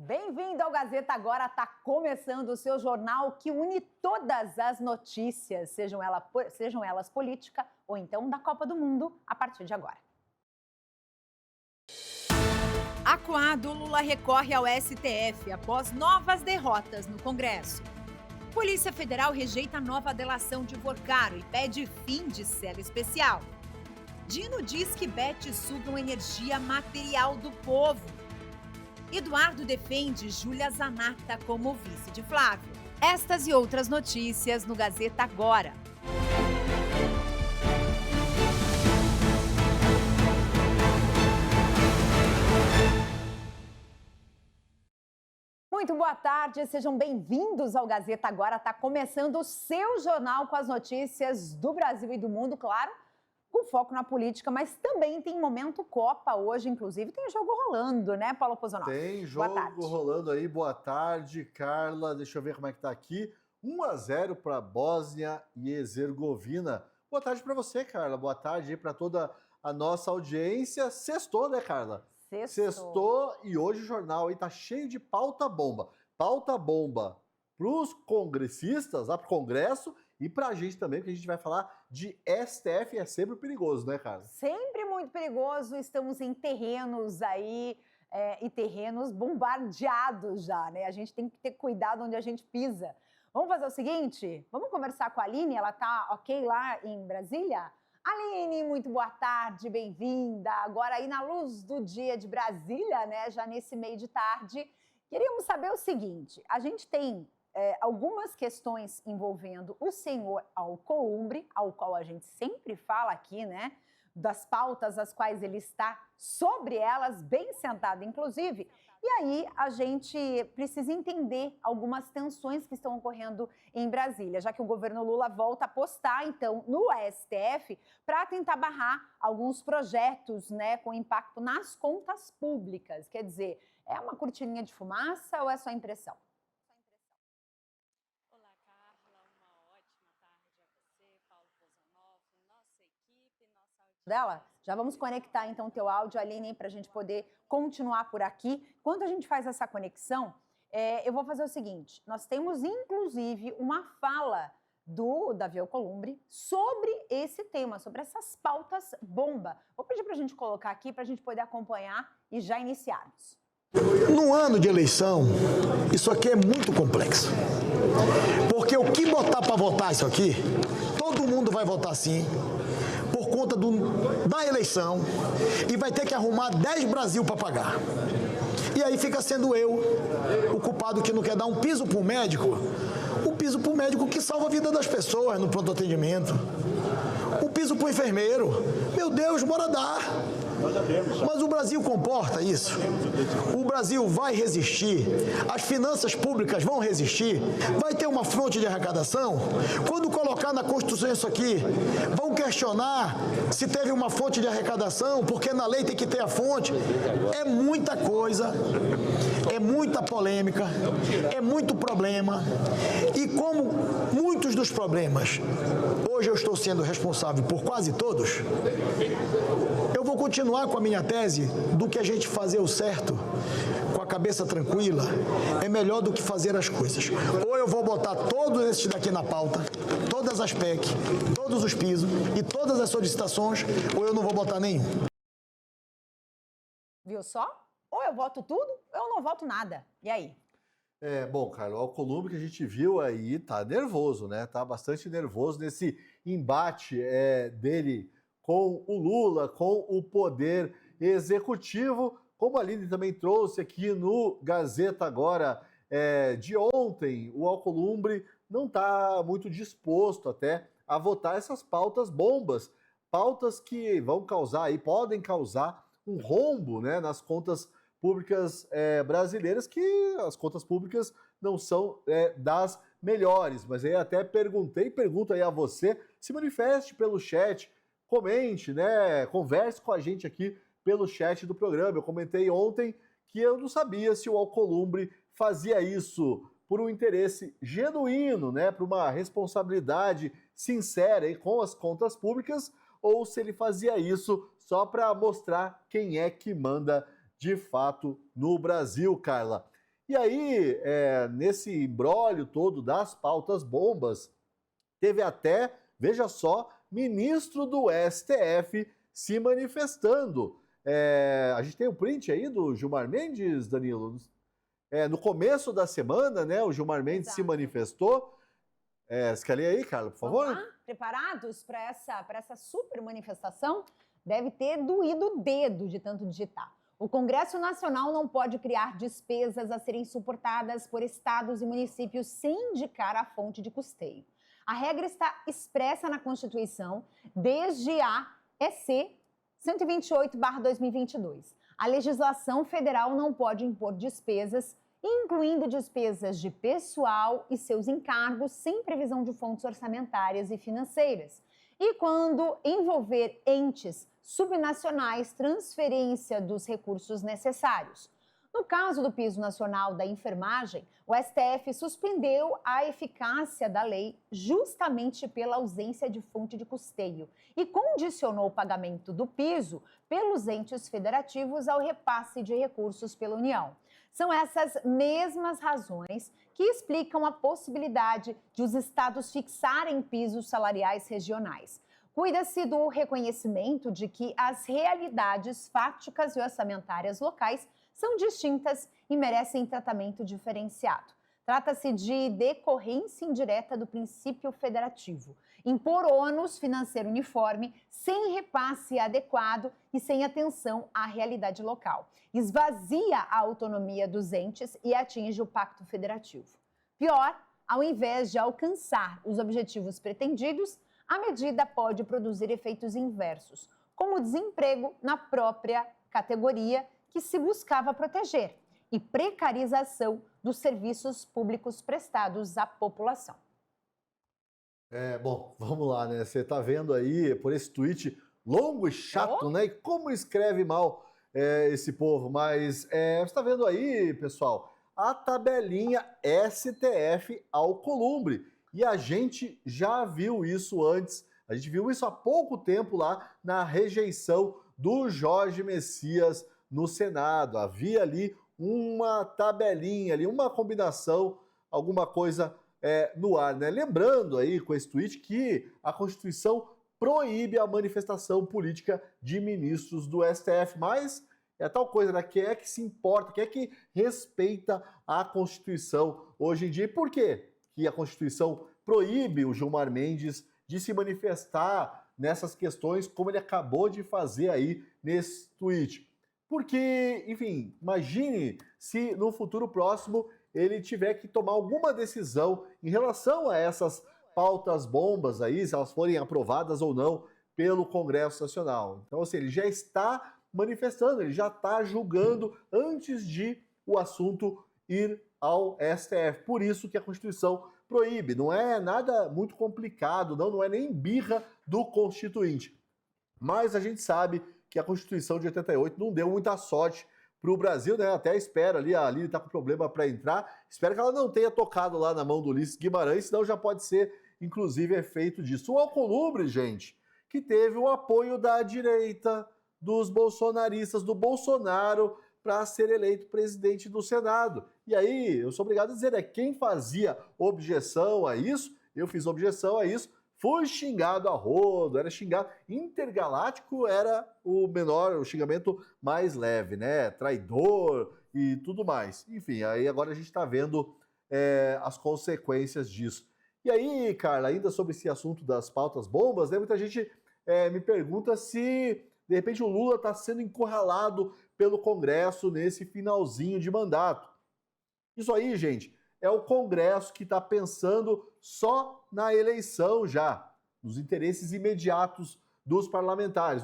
Bem-vindo ao Gazeta Agora, está começando o seu jornal que une todas as notícias, sejam elas política ou então da Copa do Mundo, a partir de agora. Acuado, Lula recorre ao STF após novas derrotas no Congresso. Polícia Federal rejeita a nova delação de Porcaro e pede fim de cela especial. Dino diz que Bet sugam energia material do povo. Eduardo defende Júlia Zanata como vice de Flávio. Estas e outras notícias no Gazeta Agora. Muito boa tarde, sejam bem-vindos ao Gazeta Agora. Está começando o seu jornal com as notícias do Brasil e do mundo, claro, com foco na política, mas também tem momento Copa hoje, inclusive tem jogo rolando, né, Paulo Pozonoff? Tem jogo rolando aí, boa tarde, Carla, deixa eu ver como é que tá aqui, 1-0 para Bósnia e Herzegovina. Boa tarde para você, Carla, boa tarde aí para toda a nossa audiência. Sextou, né, Carla? Sextou e hoje o jornal aí tá cheio de pauta bomba. Pauta bomba pros congressistas, lá pro Congresso, e pra gente também, porque a gente vai falar de STF, é sempre perigoso, né, Carla? Sempre muito perigoso, estamos em terrenos aí, e terrenos bombardeados já, né? A gente tem que ter cuidado onde a gente pisa. Vamos fazer o seguinte? Vamos conversar com a Aline, ela tá ok lá em Brasília? Aline, muito boa tarde, bem-vinda. Agora aí na luz do dia de Brasília, né, já nesse meio de tarde, queríamos saber o seguinte, a gente tem algumas questões envolvendo o senhor Alcolumbre, ao qual a gente sempre fala aqui, né, das pautas às quais ele está sobre elas, bem sentado inclusive, e aí a gente precisa entender algumas tensões que estão ocorrendo em Brasília, já que o governo Lula volta a apostar, então, no STF para tentar barrar alguns projetos, né, com impacto nas contas públicas. Quer dizer, é uma cortininha de fumaça ou é só impressão? Olá, Carla, uma ótima tarde a você, Paulo Pozonoff, nossa equipe, nossa audiência. Dela? Já vamos conectar então o teu áudio, Aline, para a gente poder continuar por aqui. Enquanto a gente faz essa conexão, eu vou fazer o seguinte, nós temos inclusive uma fala do Davi Alcolumbre sobre esse tema, sobre essas pautas bomba. Vou pedir para a gente colocar aqui para a gente poder acompanhar e já iniciarmos. No ano de eleição, isso aqui é muito complexo. Porque o que botar para votar isso aqui, todo mundo vai votar sim, por conta da eleição, e vai ter que arrumar 10 Brasil para pagar. E aí fica sendo eu, o culpado que não quer dar um piso para o médico que salva a vida das pessoas no pronto atendimento. Um piso para o enfermeiro. Meu Deus, bora dar. Mas o Brasil comporta isso. O Brasil vai resistir. As finanças públicas vão resistir. Vai ter uma fonte de arrecadação. Quando colocar na Constituição isso aqui, vão questionar se teve uma fonte de arrecadação, porque na lei tem que ter a fonte. É muita coisa, é muita polêmica, é muito problema. E como muitos dos problemas, hoje eu estou sendo responsável por quase todos, eu vou continuar com a minha tese do que a gente fazer o certo, com a cabeça tranquila, é melhor do que fazer as coisas. Ou eu vou botar todos esses daqui na pauta, todas as PEC, todos os pisos e todas as solicitações, ou eu não vou botar nenhum. Viu só? Ou eu voto tudo, ou eu não voto nada. E aí? Bom, Carlos, o Alcolumbre que a gente viu aí tá nervoso, né? Tá bastante nervoso nesse embate dele com o Lula, com o poder executivo, como a Aline também trouxe aqui no Gazeta Agora de ontem, o Alcolumbre não está muito disposto até a votar essas pautas bombas, pautas que vão causar e podem causar um rombo, né, nas contas públicas brasileiras, que as contas públicas não são das melhores. Mas aí até pergunto aí a você, se manifeste pelo chat, comente, né? Converse com a gente aqui pelo chat do programa. Eu comentei ontem que eu não sabia se o Alcolumbre fazia isso por um interesse genuíno, né? Por uma responsabilidade sincera aí com as contas públicas, ou se ele fazia isso só para mostrar quem é que manda de fato no Brasil, Carla. E aí, nesse imbróglio todo das pautas bombas, teve até, veja só, ministro do STF se manifestando. A gente tem o print aí do Gilmar Mendes, Danilo? No começo da semana, né, o Gilmar Mendes se manifestou. Você quer ler aí, Carla, por favor? Vamos lá? Preparados para essa super manifestação? Deve ter doído o dedo de tanto digitar. O Congresso Nacional não pode criar despesas a serem suportadas por estados e municípios sem indicar a fonte de custeio. A regra está expressa na Constituição desde a EC 128/2022. A legislação federal não pode impor despesas, incluindo despesas de pessoal e seus encargos, sem previsão de fontes orçamentárias e financeiras. E quando envolver entes subnacionais, transferência dos recursos necessários. No caso do piso nacional da enfermagem, o STF suspendeu a eficácia da lei justamente pela ausência de fonte de custeio e condicionou o pagamento do piso pelos entes federativos ao repasse de recursos pela União. São essas mesmas razões que explicam a possibilidade de os estados fixarem pisos salariais regionais. Cuida-se do reconhecimento de que as realidades fáticas e orçamentárias locais são distintas e merecem tratamento diferenciado. Trata-se de decorrência indireta do princípio federativo. Impor ônus financeiro uniforme, sem repasse adequado e sem atenção à realidade local. Esvazia a autonomia dos entes e atinge o pacto federativo. Pior, ao invés de alcançar os objetivos pretendidos, a medida pode produzir efeitos inversos, como desemprego na própria categoria que se buscava proteger e precarização dos serviços públicos prestados à população. Bom, vamos lá, né? Você tá vendo aí por esse tweet longo e chato, né? E como escreve mal esse povo. Mas você está vendo aí, pessoal, a tabelinha STF Alcolumbre. E a gente já viu isso antes. A gente viu isso há pouco tempo lá na rejeição do Jorge Messias no Senado. Havia ali uma tabelinha, ali uma combinação, alguma coisa no ar, né? Lembrando aí com esse tweet que a Constituição proíbe a manifestação política de ministros do STF, mas é tal coisa, né? Quem é que se importa, quem é que respeita a Constituição hoje em dia? E por quê que a Constituição proíbe o Gilmar Mendes de se manifestar nessas questões, como ele acabou de fazer aí nesse tweet? Porque, enfim, imagine se no futuro próximo ele tiver que tomar alguma decisão em relação a essas pautas bombas aí, se elas forem aprovadas ou não pelo Congresso Nacional. Então, assim, ele já está manifestando, ele já está julgando antes de o assunto ir ao STF. Por isso que a Constituição proíbe. Não é nada muito complicado, não é nem birra do Constituinte. Mas a gente sabe que a Constituição de 88 não deu muita sorte para o Brasil, né? Até espera ali, a Aline está com problema para entrar. Espero que ela não tenha tocado lá na mão do Ulisses Guimarães, senão já pode ser, inclusive, efeito disso. O Alcolumbre, gente, que teve o apoio da direita, dos bolsonaristas, do Bolsonaro, para ser eleito presidente do Senado. E aí, eu sou obrigado a dizer, quem fazia objeção a isso, eu fiz objeção a isso, fui xingado a rodo, era xingado. Intergaláctico era o menor, o xingamento mais leve, né? Traidor e tudo mais. Enfim, aí agora a gente está vendo as consequências disso. E aí, Carla, ainda sobre esse assunto das pautas bombas, né? Muita gente me pergunta se, de repente, o Lula está sendo encurralado pelo Congresso nesse finalzinho de mandato. Isso aí, gente, é o Congresso que está pensando só na eleição já, nos interesses imediatos dos parlamentares.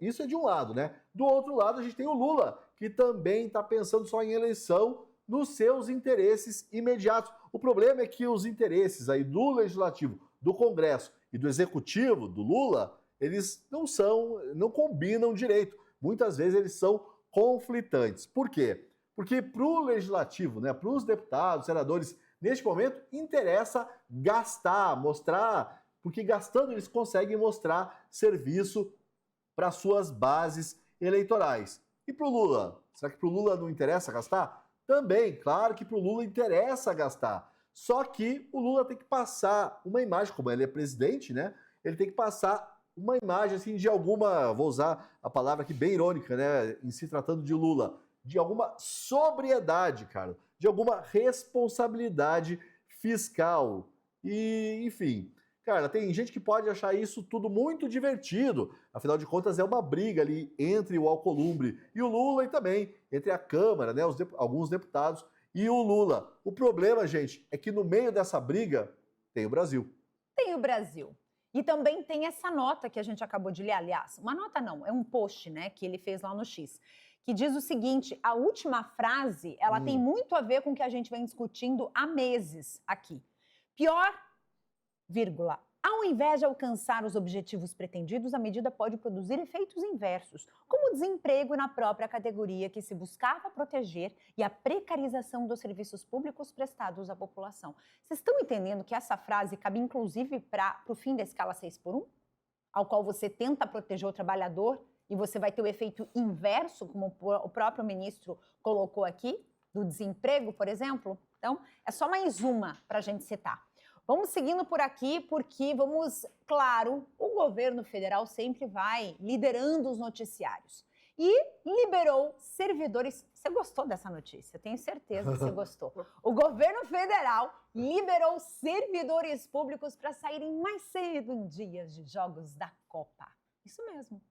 Isso é de um lado, né? Do outro lado, a gente tem o Lula, que também está pensando só em eleição nos seus interesses imediatos. O problema é que os interesses aí do Legislativo, do Congresso e do Executivo, do Lula, eles não combinam direito. Muitas vezes eles são conflitantes. Por quê? Porque para o Legislativo, né, para os deputados, senadores, neste momento, interessa gastar, mostrar, porque gastando eles conseguem mostrar serviço para suas bases eleitorais. E para o Lula? Será que para o Lula não interessa gastar? também. Claro que para o Lula interessa gastar. Só que o Lula tem que passar uma imagem, como ele é presidente, né? Ele tem que passar uma imagem assim de alguma, vou usar a palavra aqui bem irônica, né? Em se tratando de Lula, de alguma sobriedade, cara, de alguma responsabilidade fiscal. E, enfim, cara, tem gente que pode achar isso tudo muito divertido. Afinal de contas, é uma briga ali entre o Alcolumbre e o Lula e também entre a Câmara, né? Alguns deputados e o Lula. O problema, gente, é que no meio dessa briga tem o Brasil. Tem o Brasil. E também tem essa nota que a gente acabou de ler, aliás, uma nota não, é um post, né, que ele fez lá no X, que diz o seguinte, a última frase, ela tem muito a ver com o que a gente vem discutindo há meses aqui. Pior, vírgula, ao invés de alcançar os objetivos pretendidos, a medida pode produzir efeitos inversos, como o desemprego na própria categoria que se buscava proteger e a precarização dos serviços públicos prestados à população. Vocês estão entendendo que essa frase cabe inclusive para o fim da escala 6x1? Ao qual você tenta proteger o trabalhador e você vai ter o efeito inverso, como o próprio ministro colocou aqui, do desemprego, por exemplo? Então, é só mais uma para a gente citar. Vamos seguindo por aqui, porque claro, o governo federal sempre vai liderando os noticiários. E liberou servidores. Você gostou dessa notícia? Tenho certeza que você gostou. O governo federal liberou servidores públicos para saírem mais cedo em dias de jogos da Copa. Isso mesmo.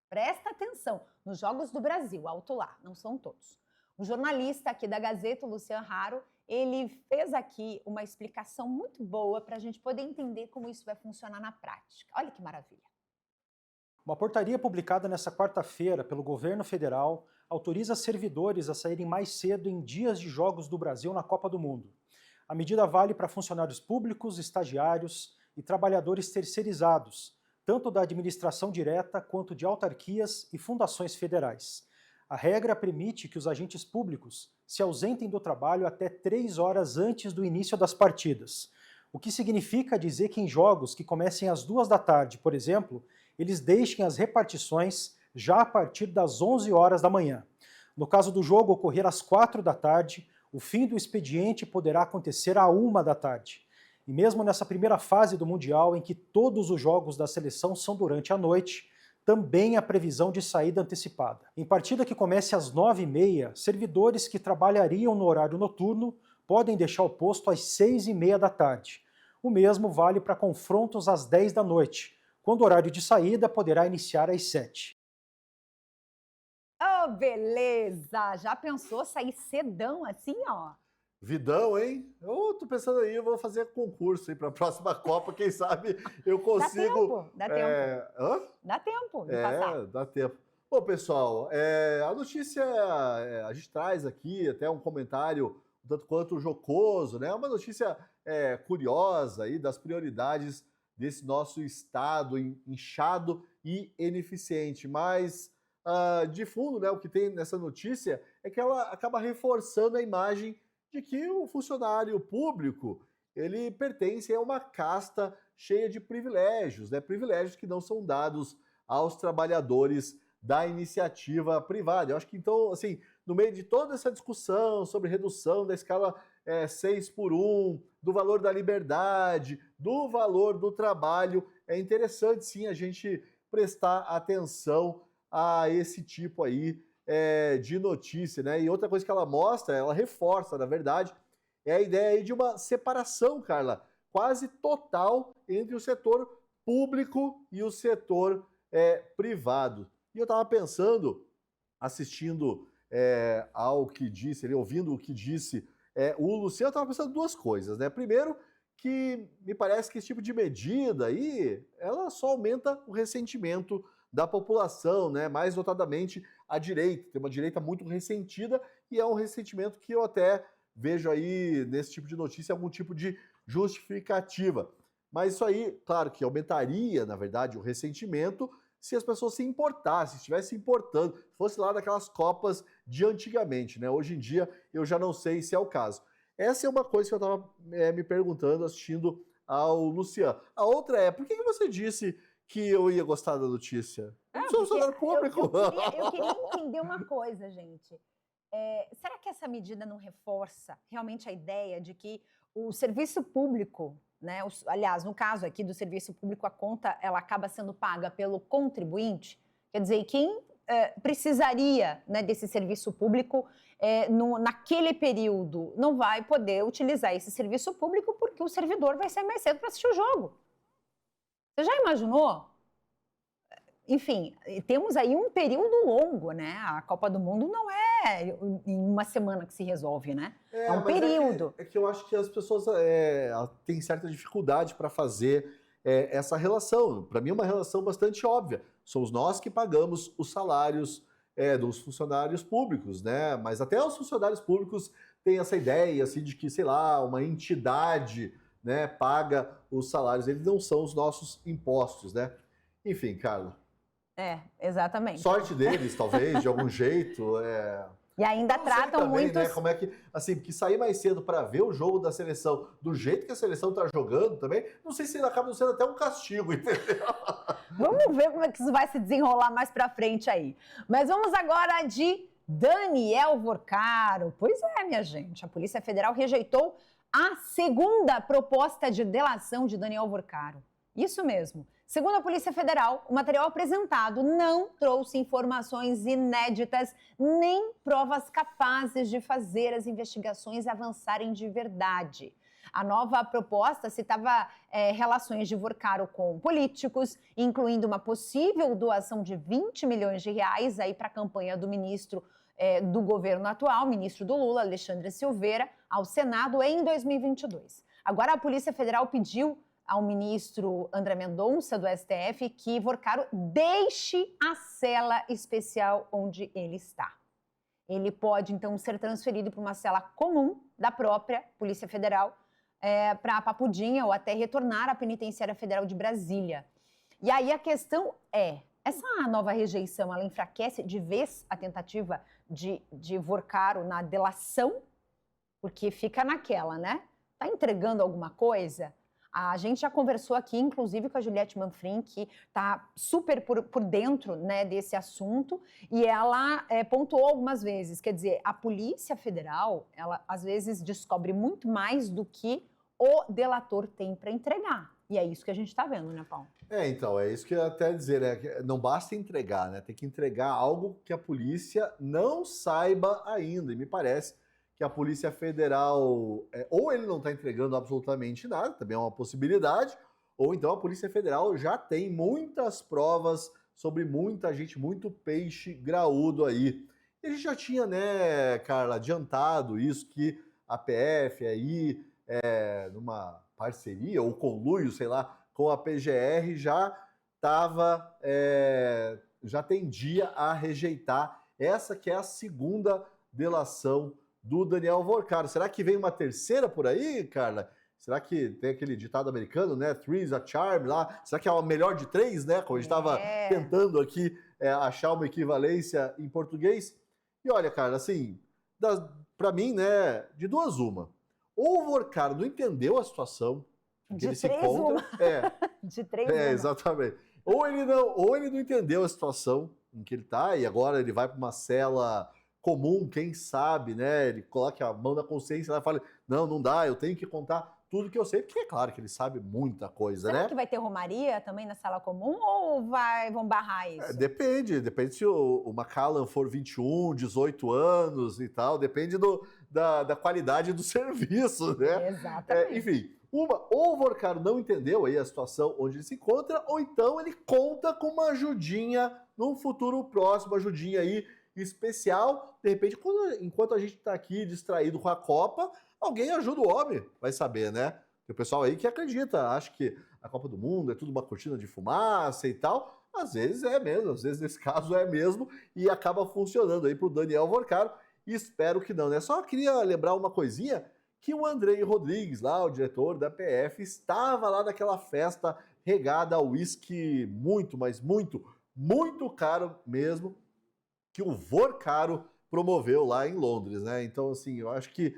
Presta atenção. Nos Jogos do Brasil, alto lá, não são todos. O jornalista aqui da Gazeta, o Luciano Haro, ele fez aqui uma explicação muito boa para a gente poder entender como isso vai funcionar na prática. Olha que maravilha. Uma portaria publicada nesta quarta-feira pelo governo federal autoriza servidores a saírem mais cedo em dias de Jogos do Brasil na Copa do Mundo. A medida vale para funcionários públicos, estagiários e trabalhadores terceirizados, tanto da administração direta quanto de autarquias e fundações federais. A regra permite que os agentes públicos se ausentem do trabalho até 3 horas antes do início das partidas, o que significa dizer que em jogos que comecem às 2 da tarde, por exemplo, eles deixem as repartições já a partir das 11 horas da manhã. No caso do jogo ocorrer às 4 da tarde, o fim do expediente poderá acontecer à 1 da tarde. E mesmo nessa primeira fase do Mundial, em que todos os jogos da seleção são durante a noite, também há previsão de saída antecipada. Em partida que comece às 9h30, servidores que trabalhariam no horário noturno podem deixar o posto às 6h30 da tarde. O mesmo vale para confrontos às 10 da noite, quando o horário de saída poderá iniciar às 7. Oh, beleza! Já pensou sair cedão assim, ó? Vidão, hein? Eu tô pensando aí, eu vou fazer concurso aí para a próxima Copa, quem sabe eu consigo... Dá tempo. Hã? Dá tempo de passar. Dá tempo. Bom, pessoal, a notícia, a gente traz aqui até um comentário um tanto quanto jocoso, né? Uma notícia curiosa aí das prioridades desse nosso estado inchado e ineficiente, mas de fundo, né, o que tem nessa notícia é que ela acaba reforçando a imagem de que o funcionário público, ele pertence a uma casta cheia de privilégios, né? Privilégios que não são dados aos trabalhadores da iniciativa privada. Eu acho que, então, assim, no meio de toda essa discussão sobre redução da escala 6x1, do valor da liberdade, do valor do trabalho, é interessante, sim, a gente prestar atenção a esse tipo aí de notícia, né? E outra coisa que ela mostra, ela reforça, na verdade, é a ideia aí de uma separação, Carla, quase total entre o setor público e o setor privado. E eu estava pensando, assistindo ao que disse, ouvindo o que disse o Luciano, eu estava pensando 2 coisas, né? Primeiro, que me parece que esse tipo de medida aí, ela só aumenta o ressentimento da população, né? Mais notadamente a direita. Tem uma direita muito ressentida e é um ressentimento que eu até vejo aí nesse tipo de notícia algum tipo de justificativa. Mas isso aí, claro que aumentaria, na verdade, o ressentimento se as pessoas se importassem, se estivessem importando, fosse lá daquelas Copas de antigamente, né? Hoje em dia eu já não sei se é o caso. Essa é uma coisa que eu estava me perguntando assistindo ao Luciano. A outra é, por que você disse que eu ia gostar da notícia? Eu sou funcionário público. Eu queria entender uma coisa, gente. Será que essa medida não reforça realmente a ideia de que o serviço público, né, aliás, no caso aqui do serviço público, a conta ela acaba sendo paga pelo contribuinte? Quer dizer, quem precisaria, né, desse serviço público naquele período não vai poder utilizar esse serviço público porque o servidor vai sair mais cedo para assistir o jogo. Você já imaginou? Enfim, temos aí um período longo, né? A Copa do Mundo não é em uma semana que se resolve, né? É um período. É que eu acho que as pessoas têm certa dificuldade para fazer essa relação. Para mim é uma relação bastante óbvia. Somos nós que pagamos os salários dos funcionários públicos, né? Mas até os funcionários públicos têm essa ideia assim, de que, sei lá, uma entidade, né, paga os salários. Eles não são os nossos impostos, né? Enfim, Carla. Exatamente. Sorte deles, talvez, de algum jeito. E ainda tratam também, muitos... né? Como é que, assim, porque sair mais cedo para ver o jogo da seleção do jeito que a seleção tá jogando também, não sei se acaba sendo até um castigo, entendeu? Vamos ver como é que isso vai se desenrolar mais para frente aí. Mas vamos agora de Daniel Vorcaro. Pois é, minha gente, a Polícia Federal rejeitou a segunda proposta de delação de Daniel Vorcaro. Isso mesmo. Segundo a Polícia Federal, o material apresentado não trouxe informações inéditas nem provas capazes de fazer as investigações avançarem de verdade. A nova proposta citava relações de Vorcaro com políticos, incluindo uma possível doação de 20 milhões de reais aí para a campanha do ministro do governo atual, ministro do Lula, Alexandre Silveira, ao Senado em 2022. Agora a Polícia Federal pediu ao ministro André Mendonça, do STF, que Vorcaro deixe a cela especial onde ele está. Ele pode, então, ser transferido para uma cela comum da própria Polícia Federal, para Papudinha ou até retornar à Penitenciária Federal de Brasília. E aí a questão essa nova rejeição, ela enfraquece de vez a tentativa de Vorcaro na delação? Porque fica naquela, né? Tá entregando alguma coisa? A gente já conversou aqui, inclusive, com a Juliette Manfrim, que está super por dentro, né, desse assunto, e ela pontuou algumas vezes, quer dizer, a Polícia Federal, ela às vezes descobre muito mais do que o delator tem para entregar. E é isso que a gente está vendo, né, Paulo? Então, é isso que eu ia até dizer, né? Que não basta entregar, né? Tem que entregar algo que a polícia não saiba ainda, e me parece que a Polícia Federal, ou ele não está entregando absolutamente nada, também é uma possibilidade, ou então a Polícia Federal já tem muitas provas sobre muita gente, muito peixe graúdo aí. E a gente já tinha, né, Carla, adiantado isso, que a PF aí, numa parceria ou conluio, sei lá, com a PGR, já tendia a rejeitar essa que é a segunda delação do Daniel Vorcaro. Será que vem uma terceira por aí, Carla? Será que tem aquele ditado americano, né? Three's a charm lá. Será que é a melhor de três, né? Como a gente estava tentando aqui achar uma equivalência em português. E olha, Carla, assim, para mim, né, de duas uma. Ou o Vorcaro não entendeu a situação em que ele se encontra. De três uma. Exatamente. Ou ele não entendeu a situação em que ele está e agora ele vai para uma cela comum, quem sabe, né? Ele coloca a mão na consciência lá e fala, não dá, eu tenho que contar tudo que eu sei, porque é claro que ele sabe muita coisa, né? Será que vai ter romaria também na sala comum ou vão barrar isso? Depende se o Macallan for 21, 18 anos e tal, depende da qualidade do serviço, né? Exatamente. Enfim, ou o Vorcaro não entendeu aí a situação onde ele se encontra, ou então ele conta com uma ajudinha num futuro próximo, ajudinha aí especial, de repente, enquanto a gente está aqui distraído com a Copa, alguém ajuda o homem, vai saber, né? Tem o pessoal aí que acredita, acha que a Copa do Mundo é tudo uma cortina de fumaça e tal, às vezes é mesmo, às vezes nesse caso é mesmo, e acaba funcionando aí para o Daniel Vorcaro, e espero que não, né? Só queria lembrar uma coisinha, que o Andrei Rodrigues, lá, o diretor da PF, estava lá naquela festa regada a uísque muito, mas muito, muito caro mesmo, que o Vorcaro promoveu lá em Londres, né? Então, assim, eu acho que,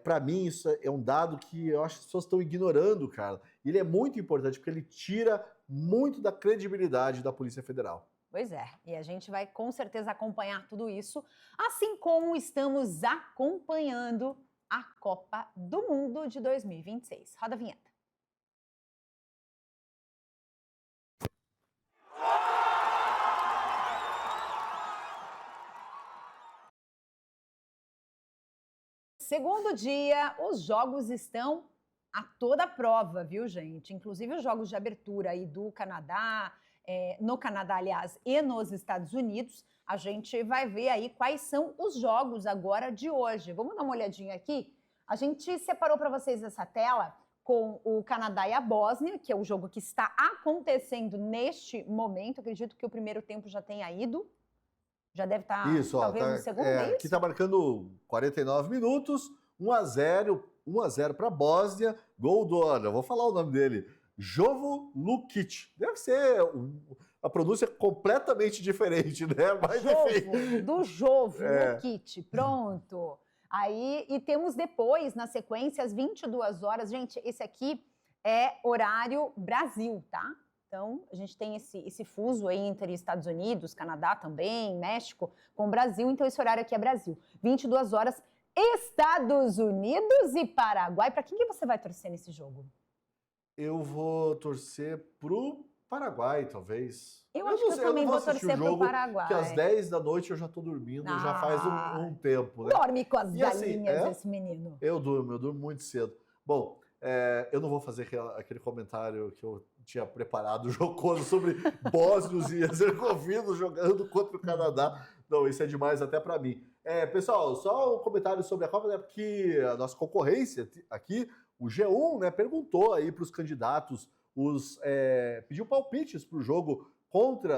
para mim, isso é um dado que eu acho que as pessoas estão ignorando, cara. Ele é muito importante porque ele tira muito da credibilidade da Polícia Federal. Pois é, e a gente vai com certeza acompanhar tudo isso, assim como estamos acompanhando a Copa do Mundo de 2026. Roda a vinheta. Segundo dia, os jogos estão a toda prova, viu, gente? Inclusive os jogos de abertura aí do Canadá, no Canadá, aliás, e nos Estados Unidos. A gente vai ver aí quais são os jogos agora de hoje. Vamos dar uma olhadinha aqui? A gente separou para vocês essa tela com o Canadá e a Bósnia, que é o jogo que está acontecendo neste momento. Acredito que o primeiro tempo já tenha ido. Já deve estar, Isso, ó, talvez, tá, no segundo, é aqui isso? está marcando 49 minutos, 1-0 para a Bósnia, gol do, olha, eu vou falar o nome dele, Jovo Lukic. Deve ser a pronúncia completamente diferente, né? Mas enfim. Jovo, Lukic, pronto. Aí, e temos depois, na sequência, às 22 horas, gente, esse aqui é horário Brasil, tá? Então, a gente tem esse fuso aí entre Estados Unidos, Canadá também, México, com o Brasil. Então, esse horário aqui é Brasil. 22 horas, Estados Unidos e Paraguai. Para quem que você vai torcer nesse jogo? Eu vou torcer pro Paraguai, talvez. Eu acho que eu também vou torcer pro Paraguai. Porque às 10 da noite eu já tô dormindo, já faz um tempo, né? Dorme com as E galinhas assim, esse menino. Eu durmo muito cedo. Bom, eu não vou fazer aquele comentário que eu tinha preparado, jocoso, sobre bósnios e herzegovinos jogando contra o Canadá. Não, isso é demais até para mim. Pessoal, só um comentário sobre a Copa, né? Porque a nossa concorrência aqui, o G1, né, perguntou aí para os candidatos, pediu palpites para o jogo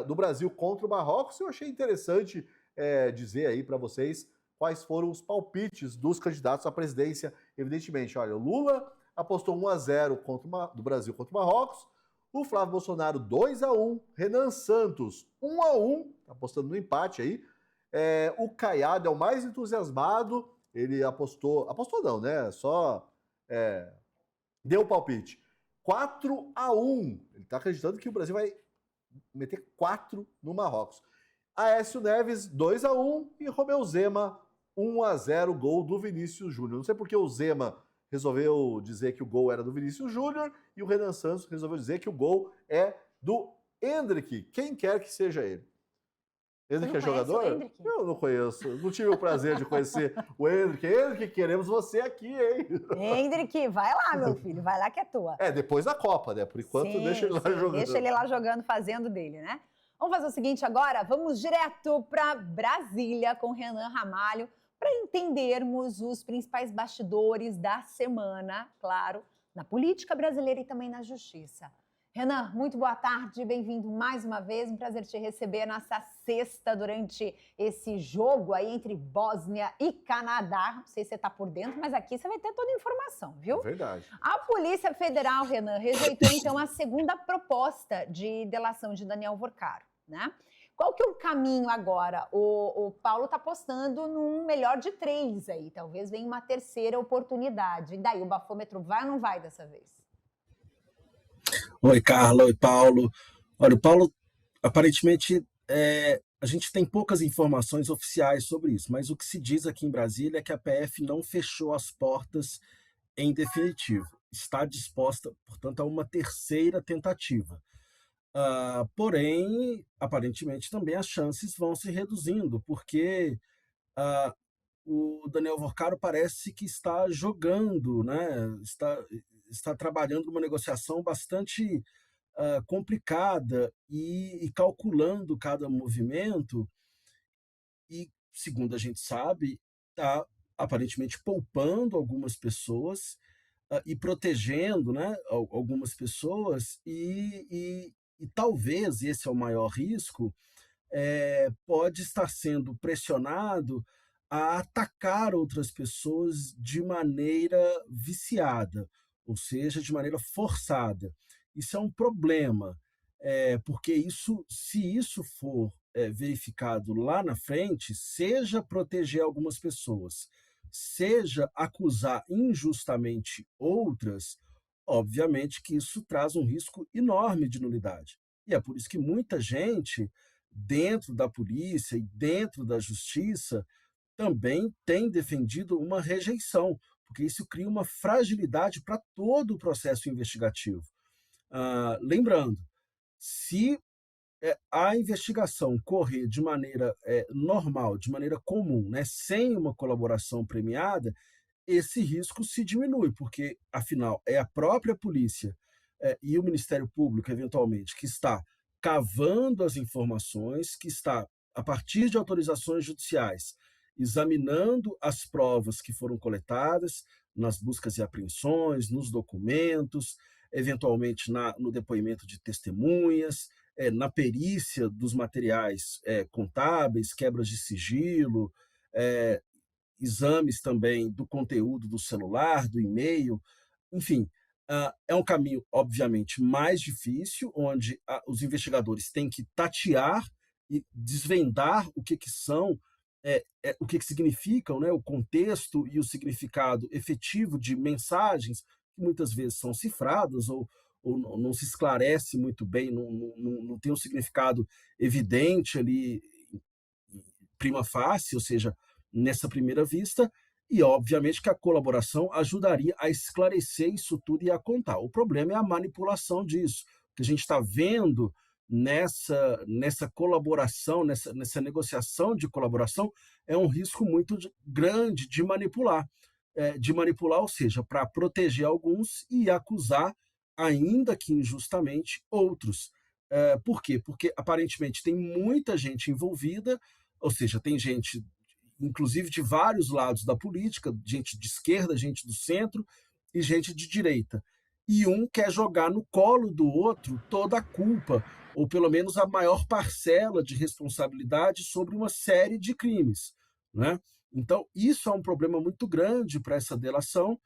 do Brasil contra o Marrocos. Eu achei interessante dizer aí para vocês quais foram os palpites dos candidatos à presidência. Evidentemente, olha, o Lula apostou 1-0 do Brasil contra o Marrocos, o Flávio Bolsonaro 2-1, Renan Santos 1-1, apostando no empate aí. O Caiado é o mais entusiasmado, ele apostou não, né? Só deu o palpite. 4-1. Ele está acreditando que o Brasil vai meter 4 no Marrocos. Aécio Neves 2-1 e Romeu Zema 1-0, gol do Vinícius Júnior. Não sei porque o Zema resolveu dizer que o gol era do Vinícius Júnior e o Renan Santos resolveu dizer que o gol é do Endrick, quem quer que seja ele. Endrick é jogador? Eu não conheço, não tive o prazer de conhecer o Endrick. Endrick, queremos você aqui, hein? Endrick, vai lá, meu filho, vai lá que é tua. Depois da Copa, né? Por enquanto, deixa ele lá jogando. Deixa ele lá jogando, fazendo dele, né? Vamos fazer o seguinte agora, vamos direto para Brasília com Renan Ramalho, para entendermos os principais bastidores da semana, claro, na política brasileira e também na justiça. Renan, muito boa tarde, bem-vindo mais uma vez, um prazer te receber nessa sexta durante esse jogo aí entre Bósnia e Canadá. Não sei se você está por dentro, mas aqui você vai ter toda a informação, viu? É verdade. A Polícia Federal, Renan, rejeitou então a segunda proposta de delação de Daniel Vorcaro, né? Qual que é o caminho agora? O Paulo está apostando num melhor de 3 aí, talvez venha uma terceira oportunidade. E daí, o bafômetro vai ou não vai dessa vez? Oi, Carla. Oi, Paulo. Olha, o Paulo, aparentemente, a gente tem poucas informações oficiais sobre isso, mas o que se diz aqui em Brasília é que a PF não fechou as portas em definitivo. Está disposta, portanto, a uma terceira tentativa. Porém, aparentemente, também as chances vão se reduzindo, porque o Daniel Vorcaro parece que está jogando, né? Está trabalhando numa negociação bastante complicada e calculando cada movimento e, segundo a gente sabe, está aparentemente poupando algumas pessoas e protegendo, né, algumas pessoas e talvez, esse é o maior risco, pode estar sendo pressionado a atacar outras pessoas de maneira viciada, ou seja, de maneira forçada. Isso é um problema, porque se isso for verificado lá na frente, seja proteger algumas pessoas, seja acusar injustamente outras, obviamente que isso traz um risco enorme de nulidade. E é por isso que muita gente dentro da polícia e dentro da justiça também tem defendido uma rejeição, porque isso cria uma fragilidade para todo o processo investigativo. Lembrando, se a investigação correr de maneira normal, de maneira comum, né, sem uma colaboração premiada, esse risco se diminui, porque, afinal, é a própria polícia e o Ministério Público, eventualmente, que está cavando as informações, que está, a partir de autorizações judiciais, examinando as provas que foram coletadas nas buscas e apreensões, nos documentos, eventualmente no depoimento de testemunhas, na perícia dos materiais contábeis, quebras de sigilo, exames também do conteúdo do celular, do e-mail, enfim, é um caminho, obviamente, mais difícil, onde os investigadores têm que tatear e desvendar o que são, o que significam, né, o contexto e o significado efetivo de mensagens que muitas vezes são cifradas ou não se esclarece muito bem, não tem um significado evidente ali, prima facie, ou seja, nessa primeira vista, e obviamente que a colaboração ajudaria a esclarecer isso tudo e a contar. O problema é a manipulação disso. O que a gente está vendo nessa colaboração, nessa negociação de colaboração, é um risco muito grande de manipular. Ou seja, para proteger alguns e acusar, ainda que injustamente, outros. Por quê? Porque aparentemente tem muita gente envolvida, ou seja, tem gente, inclusive de vários lados da política, gente de esquerda, gente do centro e gente de direita. E um quer jogar no colo do outro toda a culpa, ou pelo menos a maior parcela de responsabilidade sobre uma série de crimes, né? Então, isso é um problema muito grande para essa delação,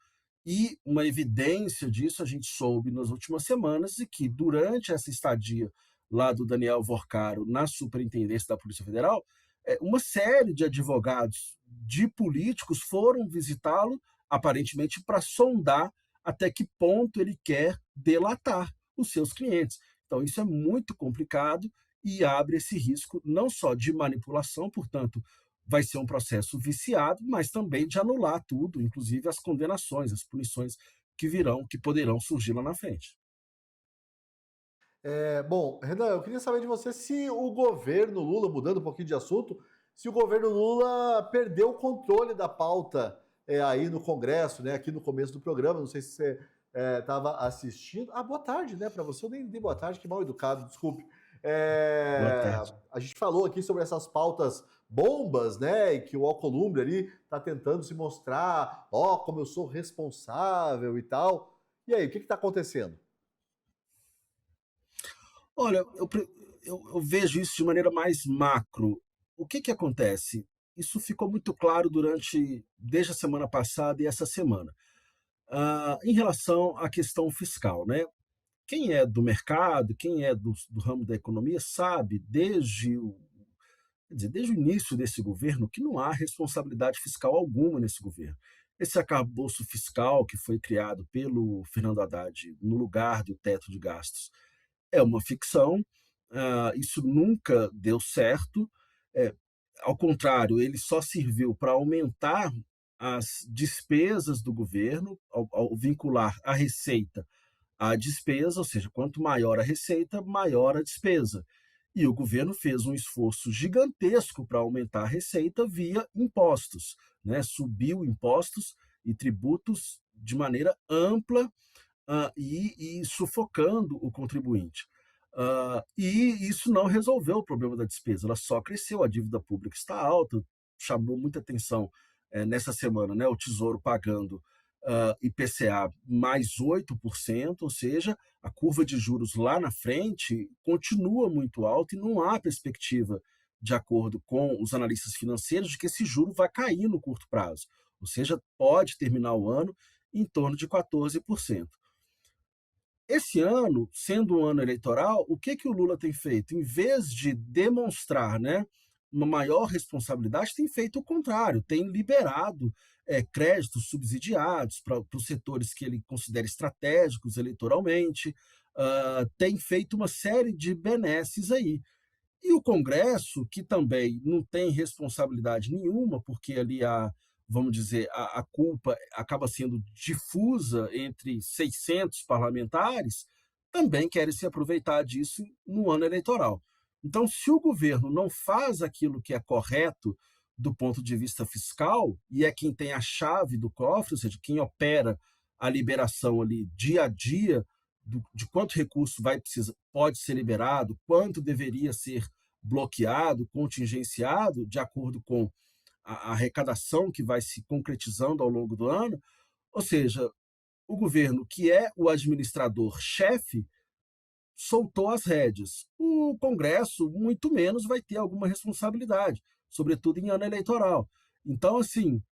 e uma evidência disso a gente soube nas últimas semanas, e que durante essa estadia lá do Daniel Vorcaro na Superintendência da Polícia Federal, uma série de advogados de políticos foram visitá-lo, aparentemente para sondar até que ponto ele quer delatar os seus clientes. Então, isso é muito complicado e abre esse risco não só de manipulação, portanto, vai ser um processo viciado, mas também de anular tudo, inclusive as condenações, as punições que poderão surgir lá na frente. Bom, Renan, eu queria saber de você se o governo Lula, mudando um pouquinho de assunto, se o governo Lula perdeu o controle da pauta aí no Congresso, né, aqui no começo do programa, não sei se você estava assistindo. Boa tarde, né, para você, eu nem dei boa tarde, que mal educado, desculpe. Boa tarde. A gente falou aqui sobre essas pautas bombas, né, e que o Alcolumbre ali está tentando se mostrar, como eu sou responsável e tal. E aí, o que está acontecendo? Olha, eu vejo isso de maneira mais macro. O que acontece? Isso ficou muito claro desde a semana passada e essa semana. Em relação à questão fiscal, né? Quem é do mercado, quem é do ramo da economia, sabe desde o início desse governo que não há responsabilidade fiscal alguma nesse governo. Esse arcabouço fiscal que foi criado pelo Fernando Haddad no lugar do teto de gastos é uma ficção, isso nunca deu certo, ao contrário, ele só serviu para aumentar as despesas do governo, ao vincular a receita à despesa, ou seja, quanto maior a receita, maior a despesa. E o governo fez um esforço gigantesco para aumentar a receita via impostos, né? Subiu impostos e tributos de maneira ampla, e sufocando o contribuinte. E isso não resolveu o problema da despesa, ela só cresceu, a dívida pública está alta, chamou muita atenção nessa semana, né, o Tesouro pagando IPCA mais 8%, ou seja, a curva de juros lá na frente continua muito alta e não há perspectiva, de acordo com os analistas financeiros, de que esse juro vai cair no curto prazo, ou seja, pode terminar o ano em torno de 14%. Esse ano, sendo um ano eleitoral, o que o Lula tem feito? Em vez de demonstrar, né, uma maior responsabilidade, tem feito o contrário, tem liberado créditos subsidiados para os setores que ele considera estratégicos eleitoralmente, tem feito uma série de benesses aí. E o Congresso, que também não tem responsabilidade nenhuma, porque ali vamos dizer, a culpa acaba sendo difusa entre 600 parlamentares, também querem se aproveitar disso no ano eleitoral. Então, se o governo não faz aquilo que é correto do ponto de vista fiscal, e é quem tem a chave do cofre, ou seja, quem opera a liberação ali dia a dia de quanto recurso pode ser liberado, quanto deveria ser bloqueado, contingenciado, de acordo com a arrecadação que vai se concretizando ao longo do ano, ou seja, o governo, que é o administrador-chefe, soltou as rédeas. O Congresso, muito menos, vai ter alguma responsabilidade, sobretudo em ano eleitoral. Então, assim,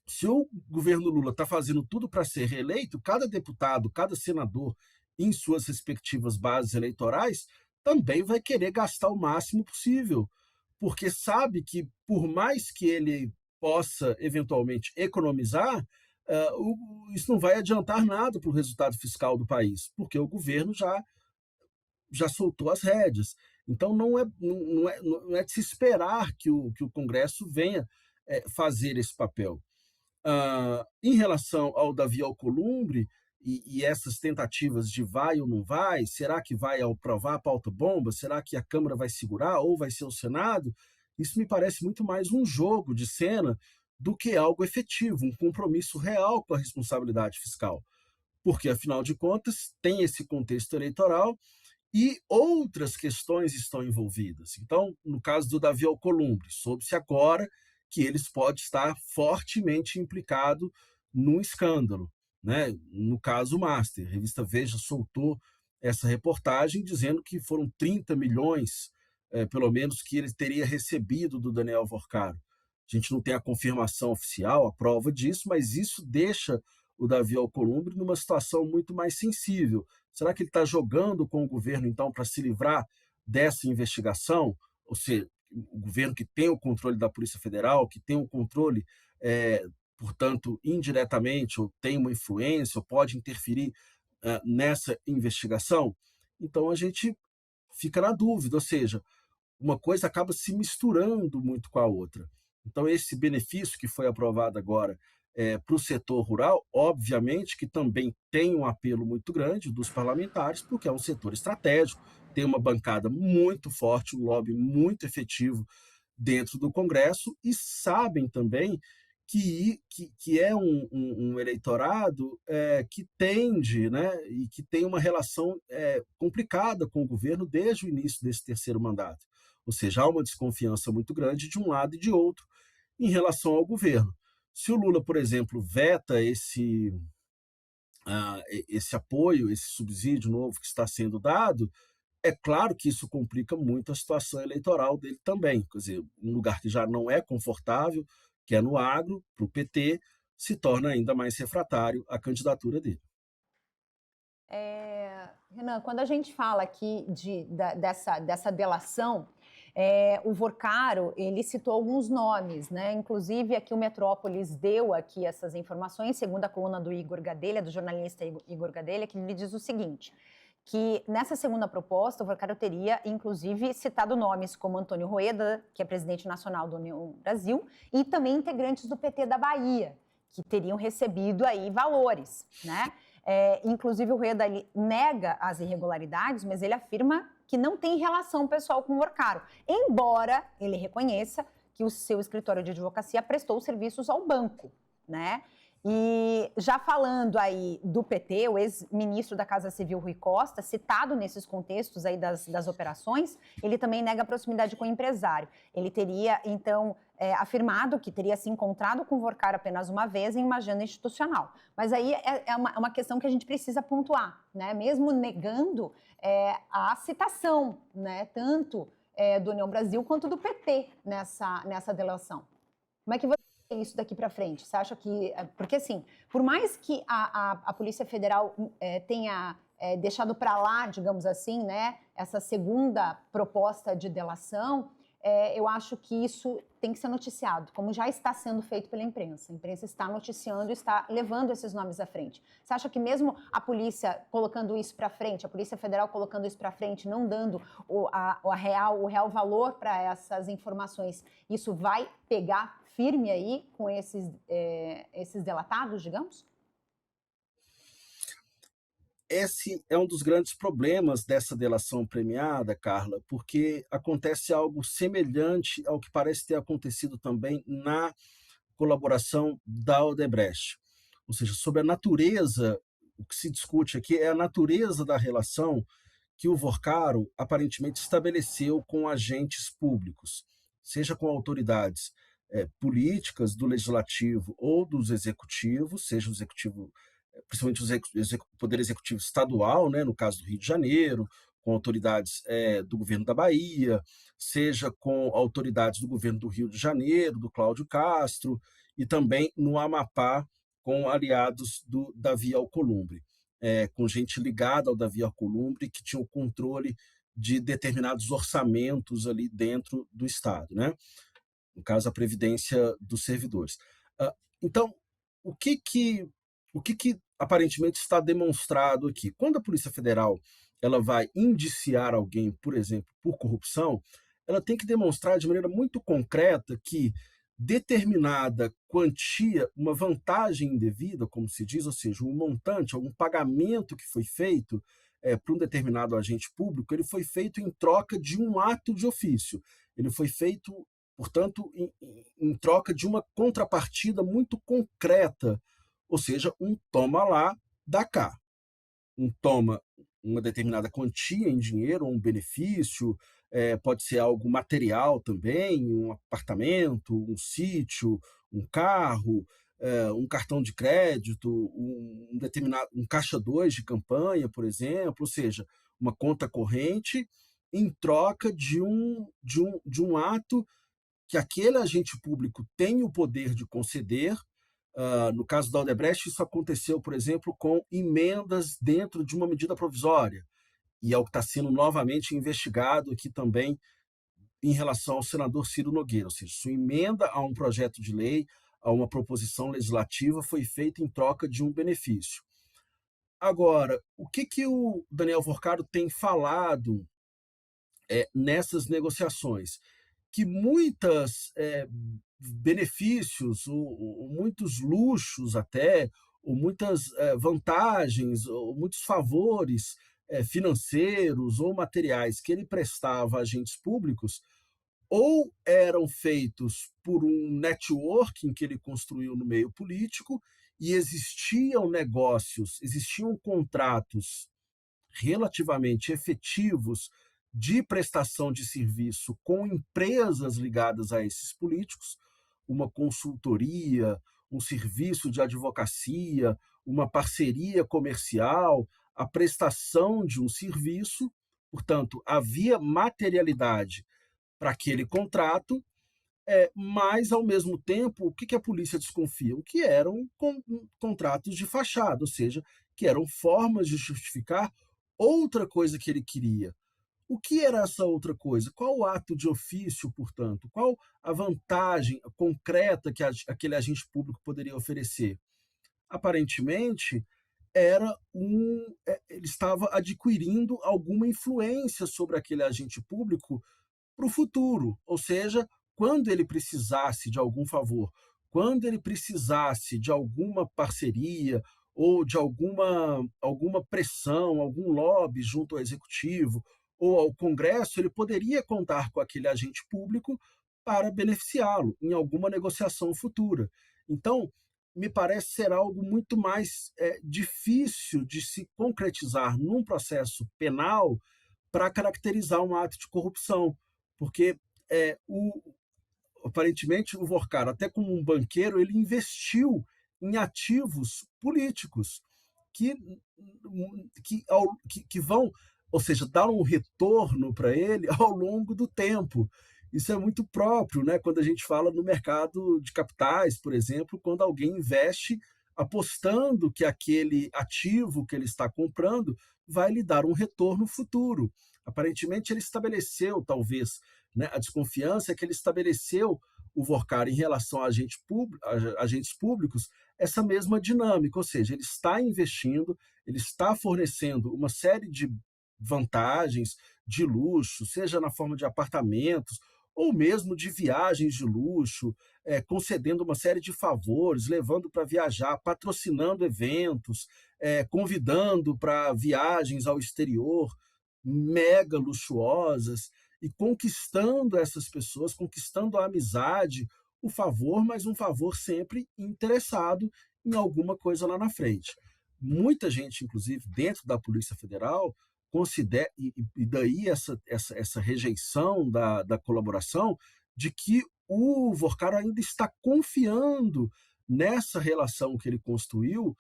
se o governo Lula está fazendo tudo para ser reeleito, cada deputado, cada senador, em suas respectivas bases eleitorais, também vai querer gastar o máximo possível, porque sabe que, por mais que ele possa, eventualmente, economizar, isso não vai adiantar nada para o resultado fiscal do país, porque o governo já soltou as rédeas. Então, não é de se esperar que o Congresso venha fazer esse papel. Em relação ao Davi Alcolumbre e essas tentativas de vai ou não vai, será que vai aprovar a pauta-bomba? Será que a Câmara vai segurar ou vai ser o Senado? Isso me parece muito mais um jogo de cena do que algo efetivo, um compromisso real com a responsabilidade fiscal. Porque, afinal de contas, tem esse contexto eleitoral e outras questões estão envolvidas. Então, no caso do Davi Alcolumbre, soube-se agora que eles podem estar fortemente implicado num escândalo, né? No caso Master, a revista Veja soltou essa reportagem dizendo que foram 30 milhões, pelo menos, que ele teria recebido do Daniel Vorcaro. A gente não tem a confirmação oficial, a prova disso, mas isso deixa o Davi Alcolumbre numa situação muito mais sensível. Será que ele está jogando com o governo, então, para se livrar dessa investigação? Ou seja, o governo que tem o controle da Polícia Federal, que tem o controle, portanto, indiretamente, ou tem uma influência, ou pode interferir nessa investigação? Então, a gente fica na dúvida, ou seja, uma coisa acaba se misturando muito com a outra. Então, esse benefício que foi aprovado agora para o setor rural, obviamente que também tem um apelo muito grande dos parlamentares, porque é um setor estratégico, tem uma bancada muito forte, um lobby muito efetivo dentro do Congresso, e sabem também que é um eleitorado que tende, né, e que tem uma relação complicada com o governo desde o início desse terceiro mandato. Ou seja, há uma desconfiança muito grande de um lado e de outro em relação ao governo. Se o Lula, por exemplo, veta esse apoio, esse subsídio novo que está sendo dado, é claro que isso complica muito a situação eleitoral dele também. Quer dizer, um lugar que já não é confortável, que é no agro, para o PT, se torna ainda mais refratário à candidatura dele. Renan, quando a gente fala aqui dessa delação, o Vorcaro, ele citou alguns nomes, né? Inclusive aqui o Metrópolis deu aqui essas informações, segundo a coluna do Igor Gadelha, do jornalista Igor Gadelha, que ele diz o seguinte, que nessa segunda proposta o Vorcaro teria, inclusive, citado nomes como Antônio Rueda, que é presidente nacional do União Brasil, e também integrantes do PT da Bahia, que teriam recebido aí valores, né? Inclusive o Rueda nega as irregularidades, mas ele afirma que não tem relação pessoal com o Vorcaro, embora ele reconheça que o seu escritório de advocacia prestou serviços ao banco, né? E já falando aí do PT, o ex-ministro da Casa Civil, Rui Costa, citado nesses contextos aí das operações, ele também nega a proximidade com o empresário. Ele teria, então, afirmado que teria se encontrado com o Vorcaro apenas uma vez em uma agenda institucional. Mas aí é uma questão que a gente precisa pontuar, né? Mesmo negando a citação, né? Tanto do União Brasil quanto do PT nessa delação. Como é que você vê isso daqui para frente? Você acha que... Porque, assim, por mais que a Polícia Federal tenha deixado para lá, digamos assim, né, essa segunda proposta de delação, eu acho que isso tem que ser noticiado, como já está sendo feito pela imprensa. A imprensa está noticiando e está levando esses nomes à frente. Você acha que mesmo a polícia colocando isso para frente, a Polícia Federal colocando isso para frente, não dando o real valor para essas informações, isso vai pegar firme aí com esses delatados, digamos? Esse é um dos grandes problemas dessa delação premiada, Carla, porque acontece algo semelhante ao que parece ter acontecido também na colaboração da Odebrecht. Ou seja, sobre a natureza, o que se discute aqui é a natureza da relação que o Vorcaro aparentemente estabeleceu com agentes públicos, seja com autoridades políticas do legislativo ou dos executivos, seja o executivo, principalmente o poder executivo estadual, né, no caso do Rio de Janeiro, com autoridades do governo da Bahia, seja com autoridades do governo do Rio de Janeiro, do Cláudio Castro, e também no Amapá, com aliados do Davi Alcolumbre, com gente ligada ao Davi Alcolumbre, que tinha o controle de determinados orçamentos ali dentro do Estado, né? No caso, a previdência dos servidores. Então, o que aparentemente está demonstrado aqui? Quando a Polícia Federal ela vai indiciar alguém, por exemplo, por corrupção, ela tem que demonstrar de maneira muito concreta que determinada quantia, uma vantagem indevida, como se diz, ou seja, um montante, algum pagamento que foi feito para um determinado agente público, ele foi feito em troca de um ato de ofício. Ele foi feito, portanto, em troca de uma contrapartida muito concreta, ou seja, um toma lá, dá cá. Um toma uma determinada quantia em dinheiro, um benefício, pode ser algo material também, um apartamento, um sítio, um carro, um cartão de crédito, um caixa 2 de campanha, por exemplo, ou seja, uma conta corrente em troca de um ato que aquele agente público tem o poder de conceder. No caso da Odebrecht, isso aconteceu, por exemplo, com emendas dentro de uma medida provisória, e é o que está sendo novamente investigado aqui também em relação ao senador Ciro Nogueira, ou seja, sua emenda a um projeto de lei, a uma proposição legislativa, foi feita em troca de um benefício. Agora, o que o Daniel Vorcaro tem falado nessas negociações? Que muitos benefícios, ou muitos luxos até, ou muitas vantagens, ou muitos favores financeiros ou materiais que ele prestava a agentes públicos, ou eram feitos por um networking que ele construiu no meio político, e existiam negócios, existiam contratos relativamente efetivos de prestação de serviço com empresas ligadas a esses políticos, uma consultoria, um serviço de advocacia, uma parceria comercial, a prestação de um serviço. Portanto, havia materialidade para aquele contrato, mas, ao mesmo tempo, o que a polícia desconfia? O que eram contratos de fachada, ou seja, que eram formas de justificar outra coisa que ele queria. O que era essa outra coisa? Qual o ato de ofício, portanto? Qual a vantagem concreta que aquele agente público poderia oferecer? Aparentemente, ele estava adquirindo alguma influência sobre aquele agente público para o futuro, ou seja, quando ele precisasse de algum favor, quando ele precisasse de alguma parceria ou de alguma pressão, algum lobby junto ao executivo ou ao Congresso, ele poderia contar com aquele agente público para beneficiá-lo em alguma negociação futura. Então, me parece ser algo muito mais difícil de se concretizar num processo penal para caracterizar um ato de corrupção, porque aparentemente o Vorcaro, até como um banqueiro, ele investiu em ativos políticos que vão, ou seja, dar um retorno para ele ao longo do tempo. Isso é muito próprio, né? Quando a gente fala no mercado de capitais, por exemplo, quando alguém investe apostando que aquele ativo que ele está comprando vai lhe dar um retorno futuro. Aparentemente, ele estabeleceu, talvez, né? A desconfiança é que ele estabeleceu o Vorcaro em relação a agentes públicos essa mesma dinâmica, ou seja, ele está investindo, ele está fornecendo uma série de vantagens de luxo, seja na forma de apartamentos ou mesmo de viagens de luxo, concedendo uma série de favores, levando para viajar, patrocinando eventos, convidando para viagens ao exterior mega luxuosas e conquistando essas pessoas, conquistando a amizade, o favor, mas um favor sempre interessado em alguma coisa lá na frente. Muita gente, inclusive, dentro da Polícia Federal, considera, e daí essa rejeição da colaboração, de que o Vorcaro ainda está confiando nessa relação que ele construiu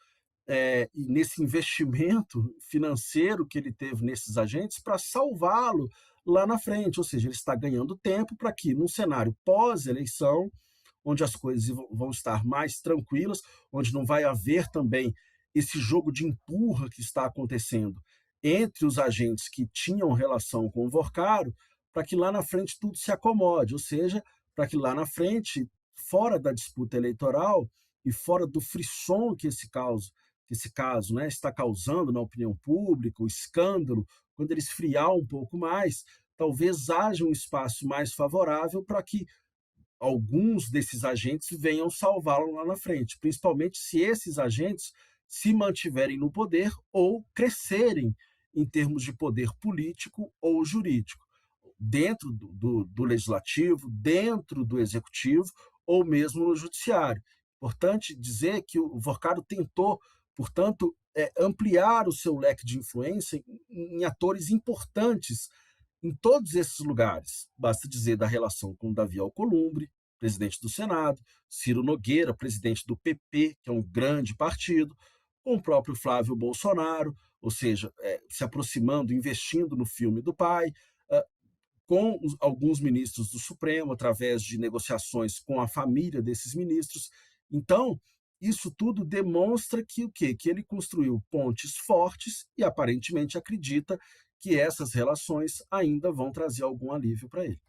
e nesse investimento financeiro que ele teve nesses agentes para salvá-lo lá na frente. Ou seja, ele está ganhando tempo para que, num cenário pós-eleição, onde as coisas vão estar mais tranquilas, onde não vai haver também esse jogo de empurra que está acontecendo entre os agentes que tinham relação com o Vorcaro, para que lá na frente tudo se acomode, ou seja, para que lá na frente, fora da disputa eleitoral e fora do frisson que esse caso, né, está causando na opinião pública, o escândalo, quando ele esfriar um pouco mais, talvez haja um espaço mais favorável para que alguns desses agentes venham salvá-lo lá na frente, principalmente se esses agentes se mantiverem no poder ou crescerem em termos de poder político ou jurídico, dentro do legislativo, dentro do executivo ou mesmo no judiciário. Importante dizer que o Vorcaro tentou, portanto, ampliar o seu leque de influência em atores importantes em todos esses lugares. Basta dizer da relação com Davi Alcolumbre, presidente do Senado, Ciro Nogueira, presidente do PP, que é um grande partido, com o próprio Flávio Bolsonaro, ou seja, se aproximando, investindo no filme do pai, com alguns ministros do Supremo, através de negociações com a família desses ministros. Então, isso tudo demonstra que o quê? Que ele construiu pontes fortes e aparentemente acredita que essas relações ainda vão trazer algum alívio para ele.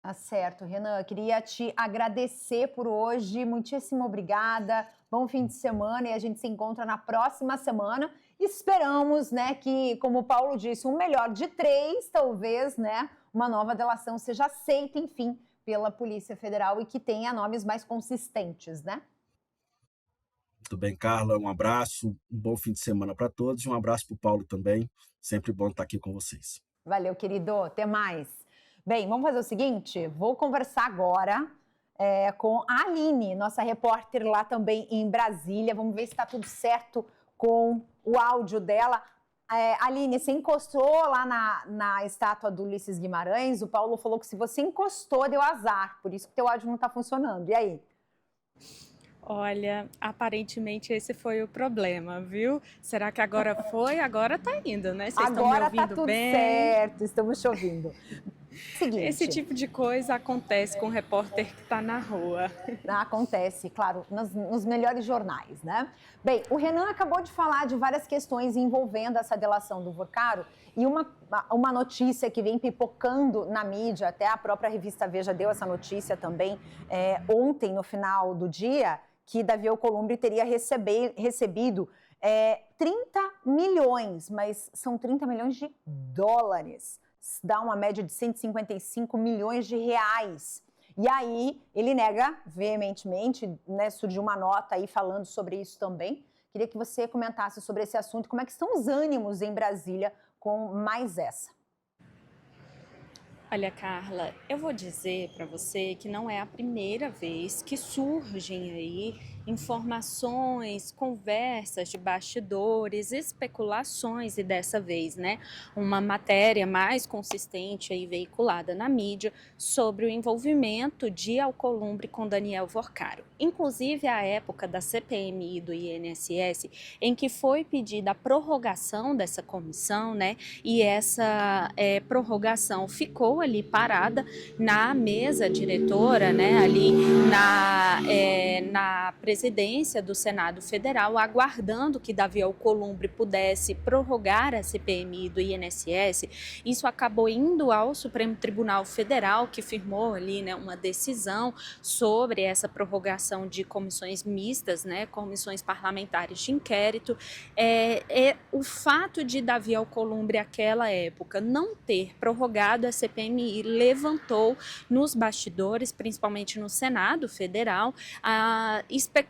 Tá certo, Renan. Queria te agradecer por hoje. Muitíssimo obrigada. Bom fim de semana e a gente se encontra na próxima semana. Esperamos, né, que, como o Paulo disse, um melhor de 3, talvez, né, uma nova delação seja aceita, enfim, pela Polícia Federal e que tenha nomes mais consistentes, né? Muito bem, Carla. Um abraço, um bom fim de semana para todos e um abraço para o Paulo também. Sempre bom estar aqui com vocês. Valeu, querido. Até mais. Bem, vamos fazer o seguinte, vou conversar agora com a Aline, nossa repórter lá também em Brasília. Vamos ver se está tudo certo com o áudio dela. Aline, você encostou lá na estátua do Ulisses Guimarães. O Paulo falou que se você encostou, deu azar. Por isso que teu áudio não está funcionando. E aí? Olha, aparentemente esse foi o problema, viu? Será que agora foi? Agora tá indo, né? Vocês estão me Agora ouvindo tá tudo bem? certo, estamos te ouvindo. Seguinte. Esse tipo de coisa acontece com o repórter que está na rua. Acontece, claro, nos melhores jornais, né? Bem, o Renan acabou de falar de várias questões envolvendo essa delação do Vorcaro e uma notícia que vem pipocando na mídia, até a própria revista Veja deu essa notícia também ontem, no final do dia, que Davi Alcolumbre teria recebido 30 milhões, mas são 30 milhões de dólares. Dá uma média de 155 milhões de reais. E aí ele nega veementemente, né? Surgiu uma nota aí falando sobre isso também. Queria que você comentasse sobre esse assunto, como é que estão os ânimos em Brasília com mais essa. Olha, Carla, eu vou dizer para você que não é a primeira vez que surgem aí informações, conversas de bastidores, especulações e dessa vez, né, uma matéria mais consistente aí veiculada na mídia sobre o envolvimento de Alcolumbre com Daniel Vorcaro. Inclusive à época da CPMI do INSS, em que foi pedida a prorrogação dessa comissão, né, e essa prorrogação ficou ali parada na mesa diretora, né, ali na presidência presidência do Senado Federal, aguardando que Davi Alcolumbre pudesse prorrogar a CPMI do INSS. Isso acabou indo ao Supremo Tribunal Federal, que firmou ali, né, uma decisão sobre essa prorrogação de comissões mistas, né, comissões parlamentares de inquérito. O fato de Davi Alcolumbre, naquela época, não ter prorrogado a CPMI levantou nos bastidores, principalmente no Senado Federal, a especulação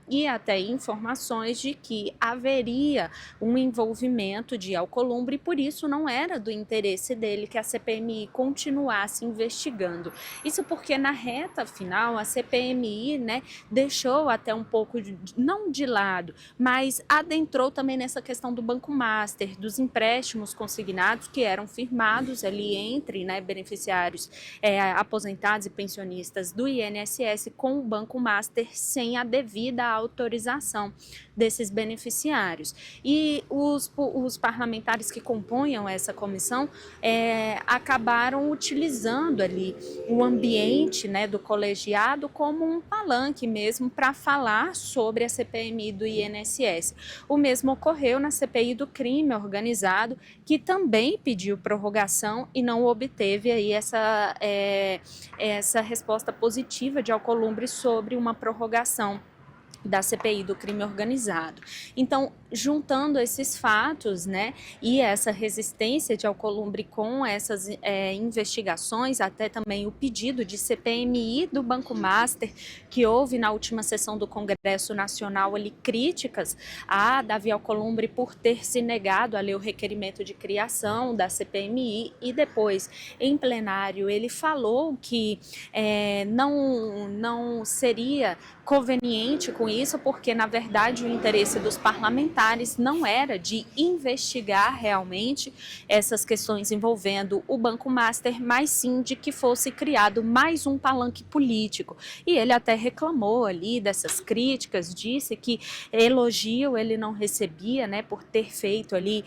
e até informações de que haveria um envolvimento de Alcolumbre e por isso não era do interesse dele que a CPMI continuasse investigando. Isso porque na reta final a CPMI, né, deixou até um pouco, não de lado, mas adentrou também nessa questão do Banco Master, dos empréstimos consignados que eram firmados ali entre, né, beneficiários aposentados e pensionistas do INSS com o Banco Master sem a devida autorização desses beneficiários. E os parlamentares que compunham essa comissão acabaram utilizando ali o ambiente, né, do colegiado como um palanque mesmo para falar sobre a CPMI do INSS. O mesmo ocorreu na CPI do crime organizado, que também pediu prorrogação e não obteve aí essa resposta positiva de Alcolumbre sobre uma prorrogação da CPI do crime organizado. Então, juntando esses fatos, né, e essa resistência de Alcolumbre com essas investigações, até também o pedido de CPMI do Banco Master, que houve na última sessão do Congresso Nacional ali críticas a Davi Alcolumbre por ter se negado a ler o requerimento de criação da CPMI e depois, em plenário, ele falou que não seria conveniente com isso, porque na verdade o interesse dos parlamentares não era de investigar realmente essas questões envolvendo o Banco Master, mas sim de que fosse criado mais um palanque político. E ele até reclamou ali dessas críticas, disse que elogio ele não recebia, né, por ter feito ali,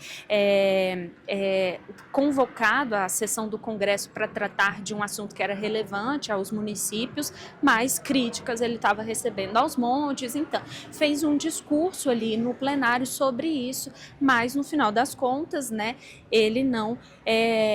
convocado a sessão do Congresso para tratar de um assunto que era relevante aos municípios, mas críticas ele estava recebendo aos montes. Então fez um discurso ali no plenário sobre isso, mas no final das contas, né, ele não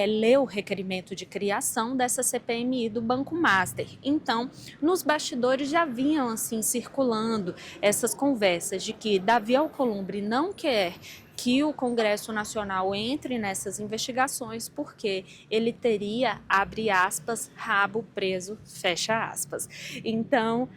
leu o requerimento de criação dessa CPMI do Banco Master. Então, nos bastidores já vinham assim circulando essas conversas de que Davi Alcolumbre não quer que o Congresso Nacional entre nessas investigações porque ele teria, abre aspas, rabo preso, fecha aspas. Então,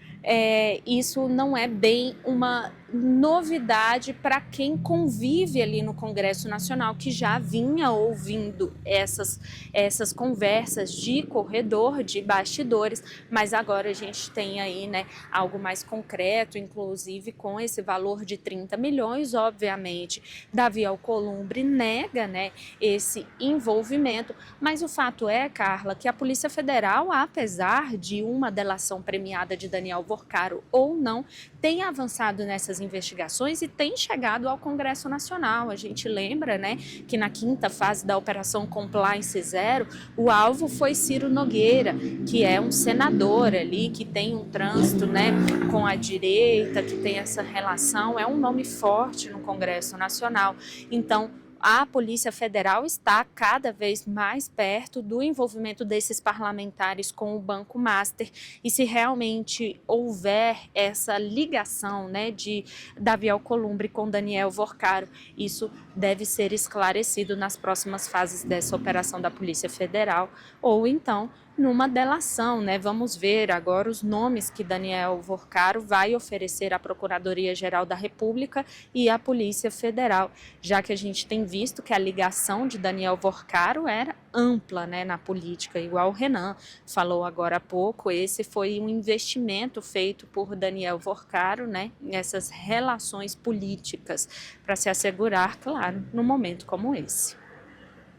isso não é bem uma novidade para quem convive ali no Congresso Nacional, que já vinha ouvindo essas conversas de corredor, de bastidores, mas agora a gente tem aí, né, algo mais concreto, inclusive com esse valor de 30 milhões, obviamente, Davi Alcolumbre nega, né, esse envolvimento, mas o fato é, Carla, que a Polícia Federal, apesar de uma delação premiada de Daniel Vorcaro ou não, tem avançado nessas investigações e tem chegado ao Congresso Nacional. A gente lembra, né, que na quinta fase da Operação Compliance Zero, o alvo foi Ciro Nogueira, que é um senador ali, que tem um trânsito, né, com a direita, que tem essa relação, é um nome forte no Congresso Nacional. Então, a Polícia Federal está cada vez mais perto do envolvimento desses parlamentares com o Banco Master e se realmente houver essa ligação, né, de Davi Alcolumbre com Daniel Vorcaro, isso deve ser esclarecido nas próximas fases dessa operação da Polícia Federal ou então numa delação, né? Vamos ver agora os nomes que Daniel Vorcaro vai oferecer à Procuradoria-Geral da República e à Polícia Federal, já que a gente tem visto que a ligação de Daniel Vorcaro era ampla, né, na política, igual o Renan falou agora há pouco. Esse foi um investimento feito por Daniel Vorcaro, né, nessas relações políticas, para se assegurar, claro, num momento como esse.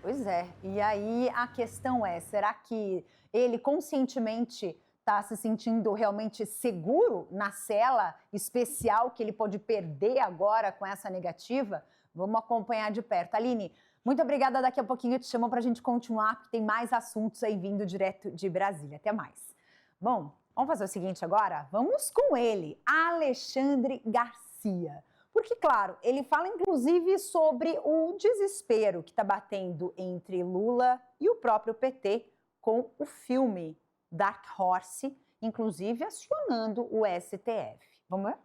Pois é, e aí a questão é, será que ele conscientemente está se sentindo realmente seguro na cela especial que ele pode perder agora com essa negativa? Vamos acompanhar de perto. Aline, muito obrigada, daqui a pouquinho eu te chamo para a gente continuar, porque tem mais assuntos aí vindo direto de Brasília. Até mais. Bom, Vamos fazer o seguinte agora? Vamos com ele, Alexandre Garcia. Porque, claro, ele fala inclusive sobre o desespero que está batendo entre Lula e o próprio PT com o filme Dark Horse, inclusive acionando o STF. Vamos ver?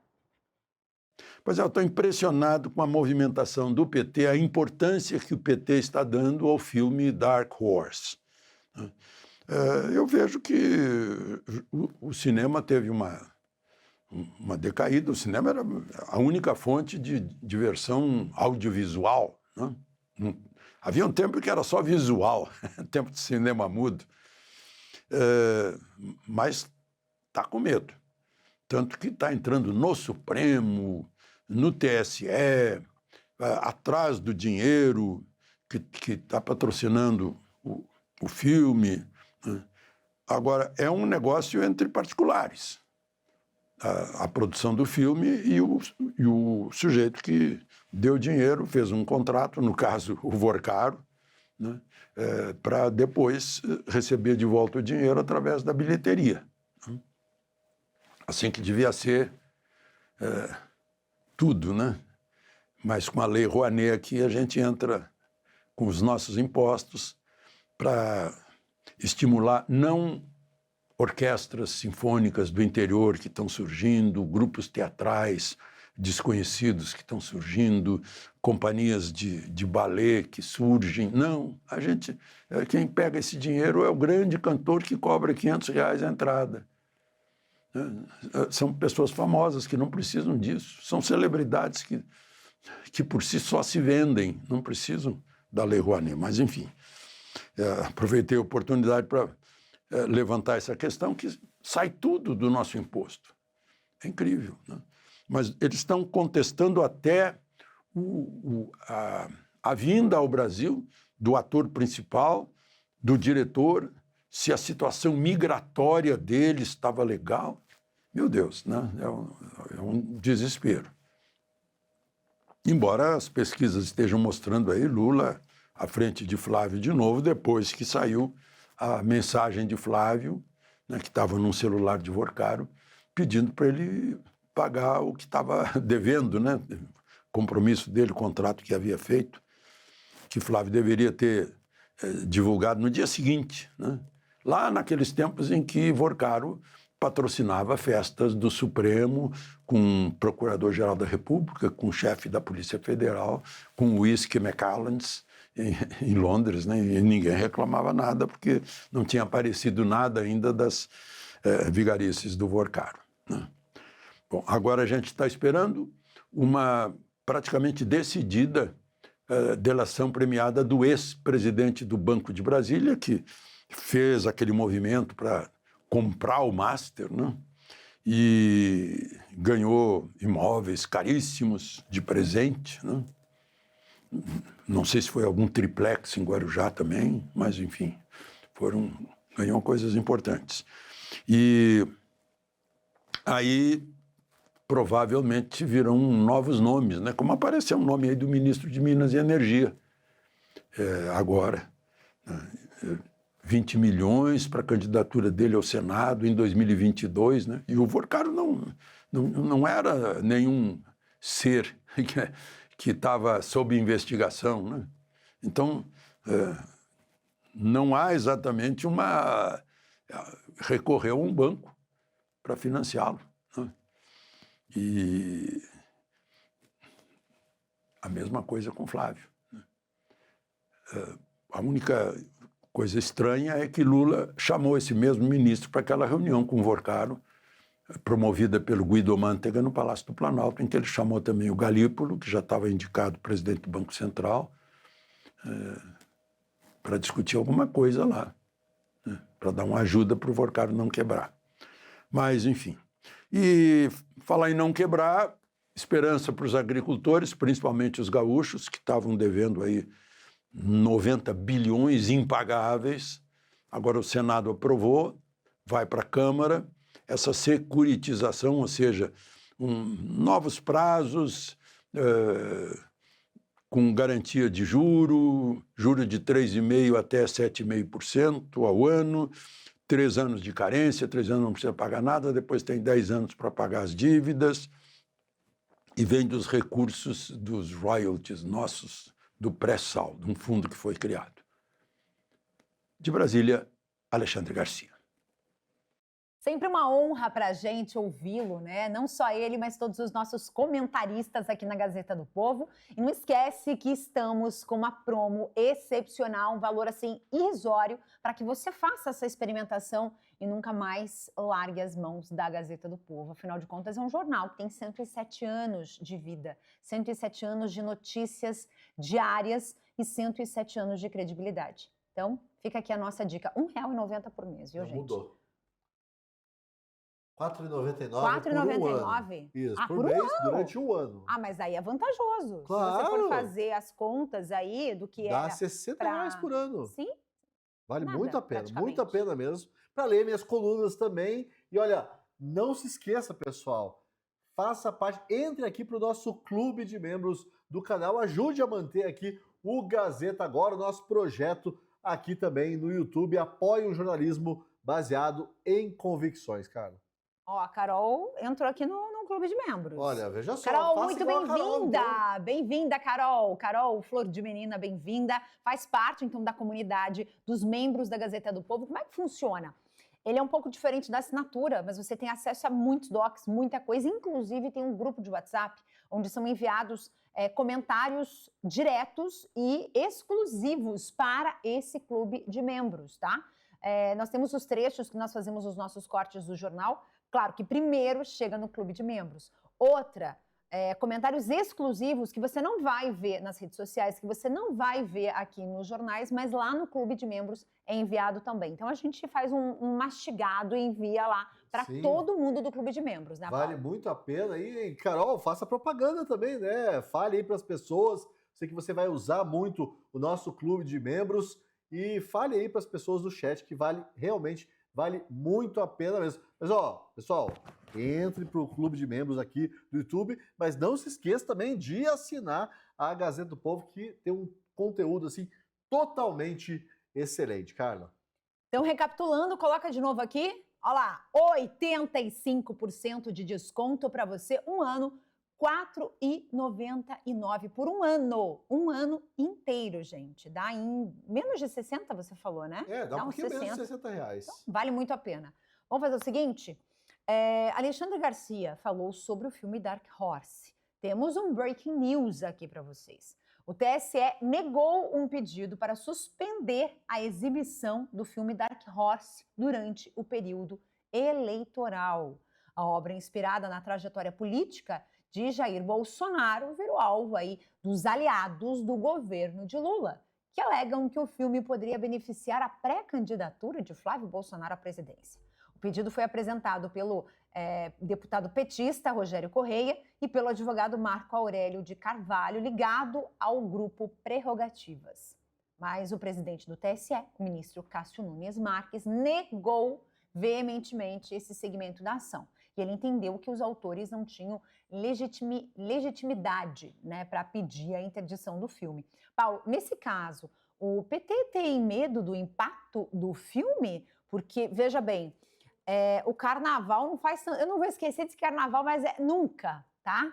Pois é, eu estou impressionado com a movimentação do PT, a importância que o PT está dando ao filme Dark Horse. Eu vejo que o cinema teve uma decaída. O cinema era a única fonte de diversão audiovisual, né? Havia um tempo que era só visual, tempo de cinema mudo. Mas está com medo. Tanto que está entrando no Supremo, no TSE, atrás do dinheiro que está patrocinando o filme. Agora, é um negócio entre particulares. A produção do filme e o sujeito que deu dinheiro, fez um contrato, no caso, o Vorcaro, né, para depois receber de volta o dinheiro através da bilheteria. Assim que devia ser tudo, né? Mas com a Lei Rouanet aqui, a gente entra com os nossos impostos para estimular não orquestras sinfônicas do interior que estão surgindo, grupos teatrais desconhecidos que estão surgindo, companhias de balé que surgem. Não, quem pega esse dinheiro é o grande cantor que cobra R$500 a entrada. São pessoas famosas que não precisam disso, são celebridades que por si só se vendem, não precisam da Lei Rouanet. Mas, enfim, aproveitei a oportunidade para levantar essa questão, que sai tudo do nosso imposto. É incrível, né? Mas eles estão contestando até a vinda ao Brasil do ator principal, do diretor, se a situação migratória dele estava legal. Meu Deus, né? É um desespero. Embora as pesquisas estejam mostrando aí Lula à frente de Flávio de novo, depois que saiu a mensagem de Flávio, né, que estava num celular de Vorcaro, pedindo para ele pagar o que estava devendo, né? Compromisso dele, contrato que havia feito, que Flávio deveria ter divulgado no dia seguinte, né? Lá naqueles tempos em que Vorcaro patrocinava festas do Supremo com o Procurador-Geral da República, com o chefe da Polícia Federal, com o Whisky Macallan's em Londres, né? E ninguém reclamava nada, porque não tinha aparecido nada ainda das vigarices do Vorcaro, né? Bom, agora a gente está esperando uma praticamente decidida delação premiada do ex-presidente do Banco de Brasília, que fez aquele movimento para comprar o Master, né? E ganhou imóveis caríssimos de presente, né? Não sei se foi algum triplex em Guarujá também, mas, enfim, ganhou coisas importantes. E aí, provavelmente, virão novos nomes, né? Como apareceu um nome aí do ministro de Minas e Energia, agora, né? 20 milhões para a candidatura dele ao Senado em 2022, né? E o Vorcaro não era nenhum ser que estava sob investigação, né? Então, não há exatamente recorreu a um banco para financiá-lo, né? E a mesma coisa com Flávio, né? A única coisa estranha é que Lula chamou esse mesmo ministro para aquela reunião com o Vorcaro, promovida pelo Guido Mantega no Palácio do Planalto, em que ele chamou também o Galípolo, que já estava indicado presidente do Banco Central, para discutir alguma coisa lá, né? Para dar uma ajuda para o Vorcaro não quebrar. Mas, enfim. E falar em não quebrar, esperança para os agricultores, principalmente os gaúchos, que estavam devendo aí 90 bilhões impagáveis. Agora o Senado aprovou, vai para a Câmara, essa securitização, ou seja, novos prazos, com garantia de juro de 3,5% até 7,5% ao ano, 3 anos de carência, 3 anos não precisa pagar nada, depois tem 10 anos para pagar as dívidas, e vem dos recursos dos royalties nossos, do pré-sal, de um fundo que foi criado. De Brasília, Alexandre Garcia. Sempre uma honra para a gente ouvi-lo, né? Não só ele, mas todos os nossos comentaristas aqui na Gazeta do Povo. E não esquece que estamos com uma promo excepcional, um valor assim irrisório, para que você faça essa experimentação e nunca mais largue as mãos da Gazeta do Povo. Afinal de contas, é um jornal que tem 107 anos de vida, 107 anos de notícias diárias e 107 anos de credibilidade. Então, fica aqui a nossa dica, R$ 1,90 por mês, viu, gente? Mudou. R$ 4,99 por um ano. Isso, por mês, durante um ano. Ah, mas aí é vantajoso. Claro. Se você for fazer as contas aí do que Dá era... R$60 por ano. Sim. Vale Nada, muito a pena, praticamente. muito a pena mesmo. Para ler minhas colunas também. E olha, não se esqueça, pessoal, faça parte, entre aqui para o nosso clube de membros do canal, ajude a manter aqui o Gazeta Agora, o nosso projeto aqui também no YouTube. Apoie um jornalismo baseado em convicções, cara. Ó, a Carol entrou aqui no clube de membros. Olha, veja só. Carol, faça muito igual a Carol, bem-vinda! então. Bem-vinda, Carol! Carol, flor de menina, bem-vinda. Faz parte, então, da comunidade dos membros da Gazeta do Povo. Como é que funciona? Ele é um pouco diferente da assinatura, mas você tem acesso a muitos docs, muita coisa. Inclusive, tem um grupo de WhatsApp, onde são enviados comentários diretos e exclusivos para esse clube de membros, tá? Nós temos os trechos que nós fazemos os nossos cortes do jornal. Claro que primeiro chega no clube de membros. Outra, comentários exclusivos que você não vai ver nas redes sociais, que você não vai ver aqui nos jornais, mas lá no clube de membros é enviado também. Então a gente faz um mastigado e envia lá para todo mundo do clube de membros, né, Paulo? Vale muito a pena. E, Carol, faça propaganda também, né? Fale aí para as pessoas. Sei que você vai usar muito o nosso clube de membros. E fale aí para as pessoas do chat que vale muito a pena mesmo. Mas, ó, pessoal, entre para o clube de membros aqui do YouTube, mas não se esqueça também de assinar a Gazeta do Povo, que tem um conteúdo, assim, totalmente excelente, Carla. Então, recapitulando, coloca de novo aqui. Olha lá, 85% de desconto para você, um ano, R$ 4,99 por um ano inteiro, gente. Dá em menos de 60, você falou, né? Dá um pouquinho menos de R$60. Então, vale muito a pena. Vamos fazer o seguinte, Alexandre Garcia falou sobre o filme Dark Horse. Temos um breaking news aqui para vocês. O TSE negou um pedido para suspender a exibição do filme Dark Horse durante o período eleitoral. A obra, inspirada na trajetória política de Jair Bolsonaro, virou alvo aí dos aliados do governo de Lula, que alegam que o filme poderia beneficiar a pré-candidatura de Flávio Bolsonaro à presidência. O pedido foi apresentado pelo deputado petista Rogério Correia e pelo advogado Marco Aurélio de Carvalho, ligado ao grupo Prerrogativas. Mas o presidente do TSE, o ministro Cássio Nunes Marques, negou veementemente esse segmento da ação. E ele entendeu que os autores não tinham legitimidade, né, para pedir a interdição do filme. Paulo, nesse caso, o PT tem medo do impacto do filme? Porque, veja bem, o carnaval não faz... Eu não vou esquecer desse carnaval, mas nunca, tá?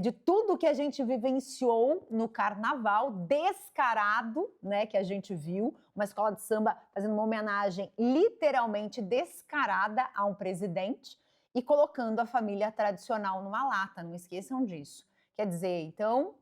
De tudo que a gente vivenciou no carnaval, descarado, né, que a gente viu, uma escola de samba fazendo uma homenagem literalmente descarada a um presidente e colocando a família tradicional numa lata, não esqueçam disso. Quer dizer, então,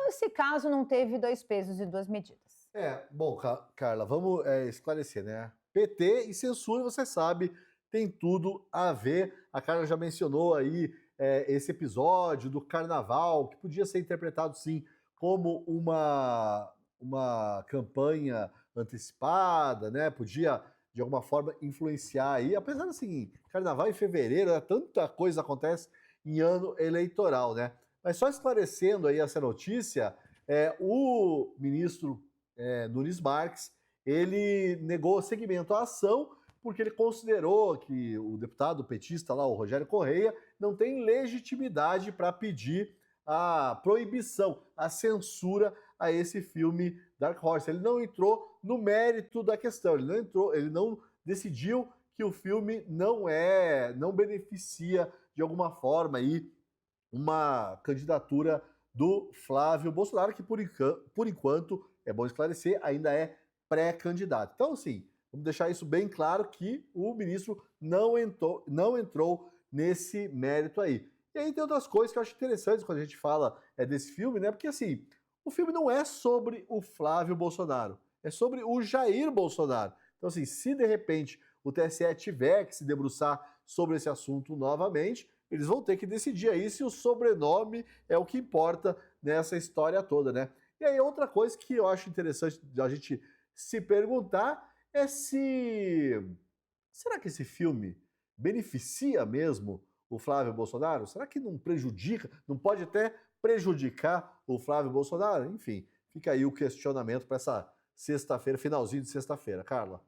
esse caso não teve 2 pesos e 2 medidas. Bom, Carla, vamos esclarecer, né? PT e censura, você sabe, tem tudo a ver. A Carla já mencionou aí esse episódio do carnaval, que podia ser interpretado, sim, como uma campanha antecipada, né? Podia, de alguma forma, influenciar aí. Apesar assim, carnaval em fevereiro, tanta coisa acontece em ano eleitoral, né? Mas só esclarecendo aí essa notícia, o ministro Nunes Marques, ele negou seguimento à ação porque ele considerou que o deputado petista lá, o Rogério Correia, não tem legitimidade para pedir a proibição, a censura a esse filme Dark Horse. Ele não entrou no mérito da questão, ele não decidiu que o filme não beneficia de alguma forma aí uma candidatura do Flávio Bolsonaro, que por enquanto, é bom esclarecer, ainda é pré-candidato. Então, assim, vamos deixar isso bem claro que o ministro não entrou nesse mérito aí. E aí tem outras coisas que eu acho interessantes quando a gente fala desse filme, né? Porque, assim, o filme não é sobre o Flávio Bolsonaro, é sobre o Jair Bolsonaro. Então, assim, se de repente o TSE tiver que se debruçar sobre esse assunto novamente, eles vão ter que decidir aí se o sobrenome é o que importa nessa história toda, né? E aí outra coisa que eu acho interessante a gente se perguntar é será que esse filme beneficia mesmo o Flávio Bolsonaro? Será que não prejudica, não pode até prejudicar o Flávio Bolsonaro? Enfim, fica aí o questionamento para essa sexta-feira, finalzinho de sexta-feira. Carla?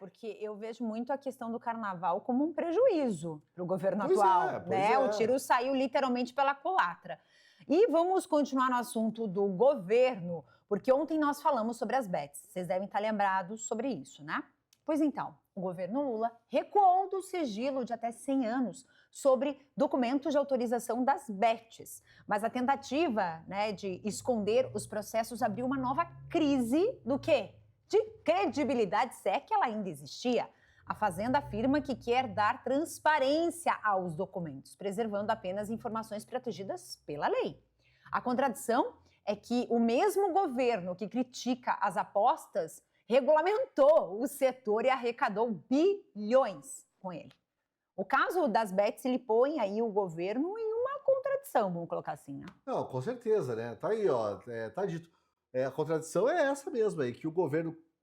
Porque eu vejo muito a questão do carnaval como um prejuízo para o governo Pois atual, é, pois né? é. O tiro saiu literalmente pela culatra. E vamos continuar no assunto do governo, porque ontem nós falamos sobre as bets. Vocês devem estar lembrados sobre isso, né? Pois então, o governo Lula recuou do sigilo de até 100 anos sobre documentos de autorização das bets. Mas a tentativa, né, de esconder os processos abriu uma nova crise do quê? De credibilidade, se é que ela ainda existia. A Fazenda afirma que quer dar transparência aos documentos, preservando apenas informações protegidas pela lei. A contradição é que o mesmo governo que critica as apostas regulamentou o setor e arrecadou bilhões com ele. O caso das bets, ele põe aí o governo em uma contradição, vamos colocar assim, né? Não, com certeza, né? Tá aí, ó, tá dito. A contradição é essa mesmo aí, que o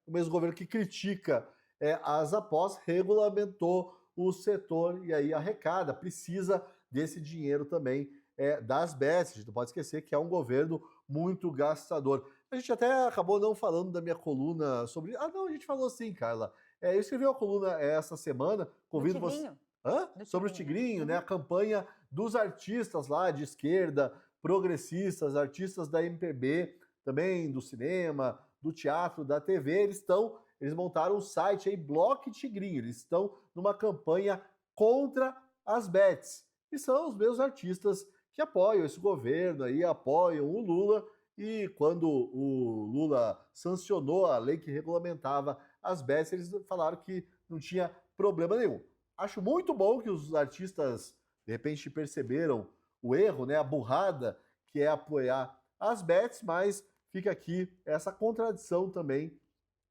mesmo governo que critica as apostas regulamentou o setor e aí arrecada, precisa desse dinheiro também das bets. A gente não pode esquecer que é um governo muito gastador. A gente até acabou não falando da minha coluna sobre... Ah, não, a gente falou sim, Carla. Eu escrevi uma coluna essa semana, convido você... Sobre o Tigrinho, né? A campanha dos artistas lá de esquerda, progressistas, artistas da MPB, também do cinema, do teatro, da TV, eles montaram um site aí, Bloco Tigrinho, eles estão numa campanha contra as bets, e são os mesmos artistas que apoiam esse governo aí, apoiam o Lula, e quando o Lula sancionou a lei que regulamentava as bets, eles falaram que não tinha problema nenhum. Acho muito bom que os artistas, de repente, perceberam o erro, né, a burrada que é apoiar as bets, mas fica aqui essa contradição também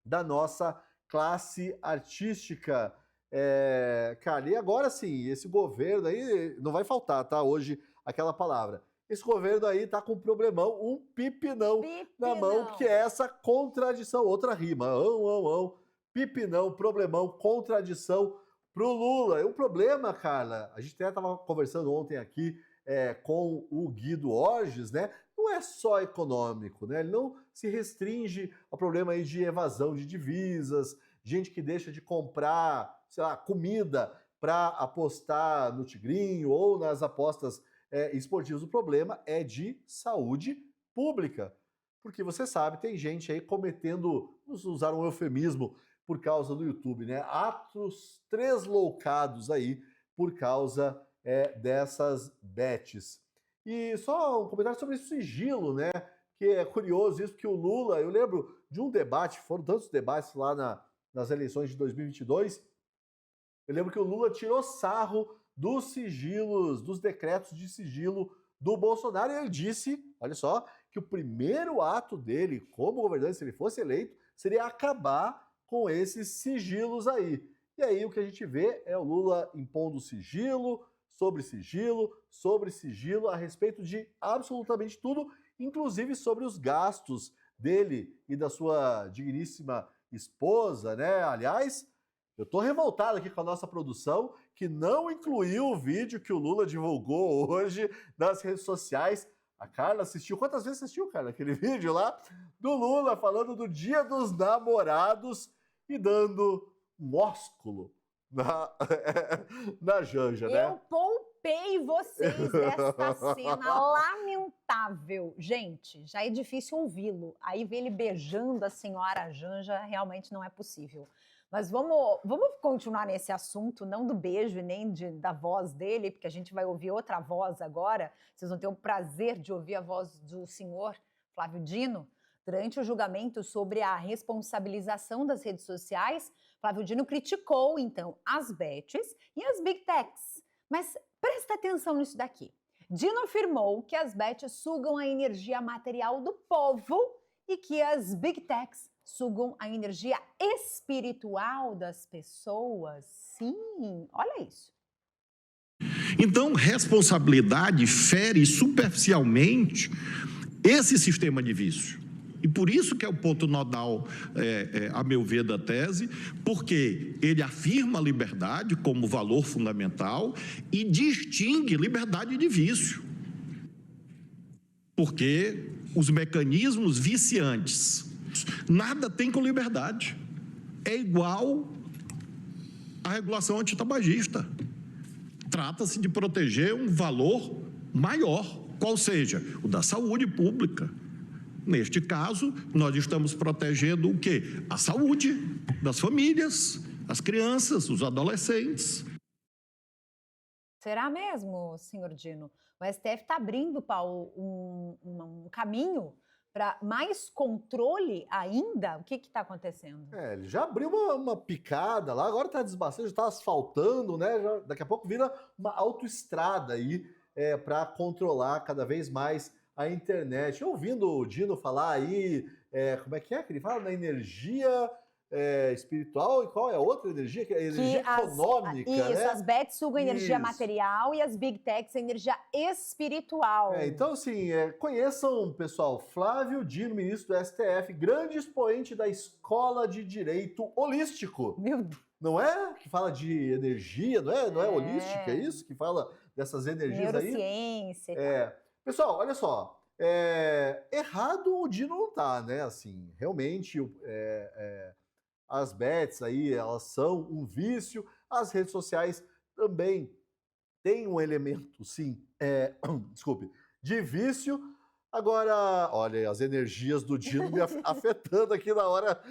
da nossa classe artística. Cara, e agora sim, esse governo aí, não vai faltar, tá, hoje, aquela palavra. Esse governo aí tá com um problemão, um pipinão na mão, que é essa contradição, outra rima, pipinão, problemão, contradição pro Lula. E o problema, Carla, a gente até estava conversando ontem aqui com o Guido Orges, né? Não é só econômico, né? Ele não se restringe ao problema aí de evasão de divisas, gente que deixa de comprar, sei lá, comida para apostar no Tigrinho ou nas apostas esportivas. O problema é de saúde pública. Porque você sabe, tem gente aí cometendo, vamos usar um eufemismo por causa do YouTube, né? Atos tresloucados aí por causa dessas bets. E só um comentário sobre esse sigilo, né? Que é curioso isso, porque o Lula, eu lembro de um debate, foram tantos debates lá nas eleições de 2022, eu lembro que o Lula tirou sarro dos sigilos, dos decretos de sigilo do Bolsonaro, e ele disse, olha só, que o primeiro ato dele como governante, se ele fosse eleito, seria acabar com esses sigilos aí. E aí o que a gente vê é o Lula impondo sigilo, sobre sigilo, a respeito de absolutamente tudo, inclusive sobre os gastos dele e da sua digníssima esposa, né? Aliás, eu tô revoltado aqui com a nossa produção, que não incluiu o vídeo que o Lula divulgou hoje nas redes sociais. A Carla assistiu. Quantas vezes assistiu, Carla, aquele vídeo lá do Lula falando do Dia dos Namorados e dando um ósculo na Janja, né? Eu poupei vocês dessa cena lamentável. Gente, já é difícil ouvi-lo. Aí ver ele beijando a senhora Janja realmente não é possível. Mas vamos continuar nesse assunto, não do beijo e nem da voz dele, porque a gente vai ouvir outra voz agora. Vocês vão ter o prazer de ouvir a voz do senhor Flávio Dino. Durante o julgamento sobre a responsabilização das redes sociais, Flávio Dino criticou, então, as bets e as big techs. Mas presta atenção nisso daqui. Dino afirmou que as bets sugam a energia material do povo e que as big techs sugam a energia espiritual das pessoas. Sim, olha isso. Então, responsabilidade fere superficialmente esse sistema de vício. E por isso que é o ponto nodal, a meu ver, da tese, porque ele afirma a liberdade como valor fundamental e distingue liberdade de vício. Porque os mecanismos viciantes, nada tem com liberdade. É igual à regulação antitabagista. Trata-se de proteger um valor maior, qual seja o da saúde pública. Neste caso, nós estamos protegendo o quê? A saúde das famílias, as crianças, os adolescentes. Será mesmo, senhor Dino? O STF está abrindo, Paulo, um caminho para mais controle ainda? O que está acontecendo? Ele já abriu uma picada lá, agora está desbastando, já está asfaltando, né? Daqui a pouco vira uma autoestrada aí para controlar cada vez mais a internet. Ouvindo o Dino falar aí, como é que ele fala? Na energia espiritual, e qual é a outra energia? Que é a energia econômica, isso, né? as bets sugam energia Isso. material e as big techs energia espiritual. Então, assim, conheçam, pessoal, Flávio Dino, ministro do STF, grande expoente da Escola de Direito Holístico. Meu Deus. Não é? Que fala de energia, não é holística, é isso? Que fala dessas energias aí? Neurociência. Pessoal, olha só, errado o Dino não tá, né? Assim, realmente, as bets aí, elas são um vício, as redes sociais também têm um elemento, sim, desculpe, de vício. Agora, olha, as energias do Dino me afetando aqui na hora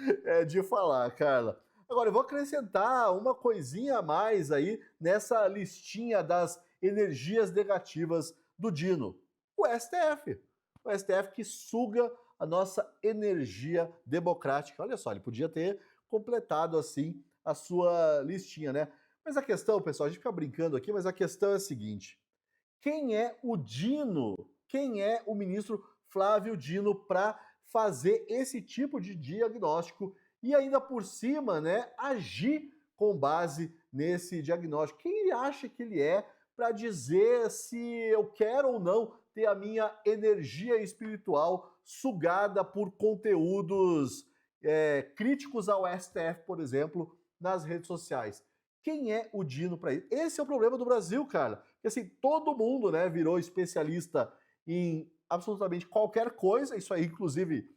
de falar, Carla. Agora, eu vou acrescentar uma coisinha a mais aí nessa listinha das energias negativas do Dino. O STF. O STF que suga a nossa energia democrática. Olha só, ele podia ter completado assim a sua listinha, né? Mas a questão, pessoal, a gente fica brincando aqui, mas a questão é a seguinte: quem é o Dino? Quem é o ministro Flávio Dino para fazer esse tipo de diagnóstico e ainda por cima, né, agir com base nesse diagnóstico? Quem ele acha que ele é para dizer se eu quero ou não ter a minha energia espiritual sugada por conteúdos críticos ao STF, por exemplo, nas redes sociais? Quem é o Dino para isso? Esse é o problema do Brasil, cara. Porque assim, todo mundo, né, virou especialista em absolutamente qualquer coisa. Isso aí, inclusive,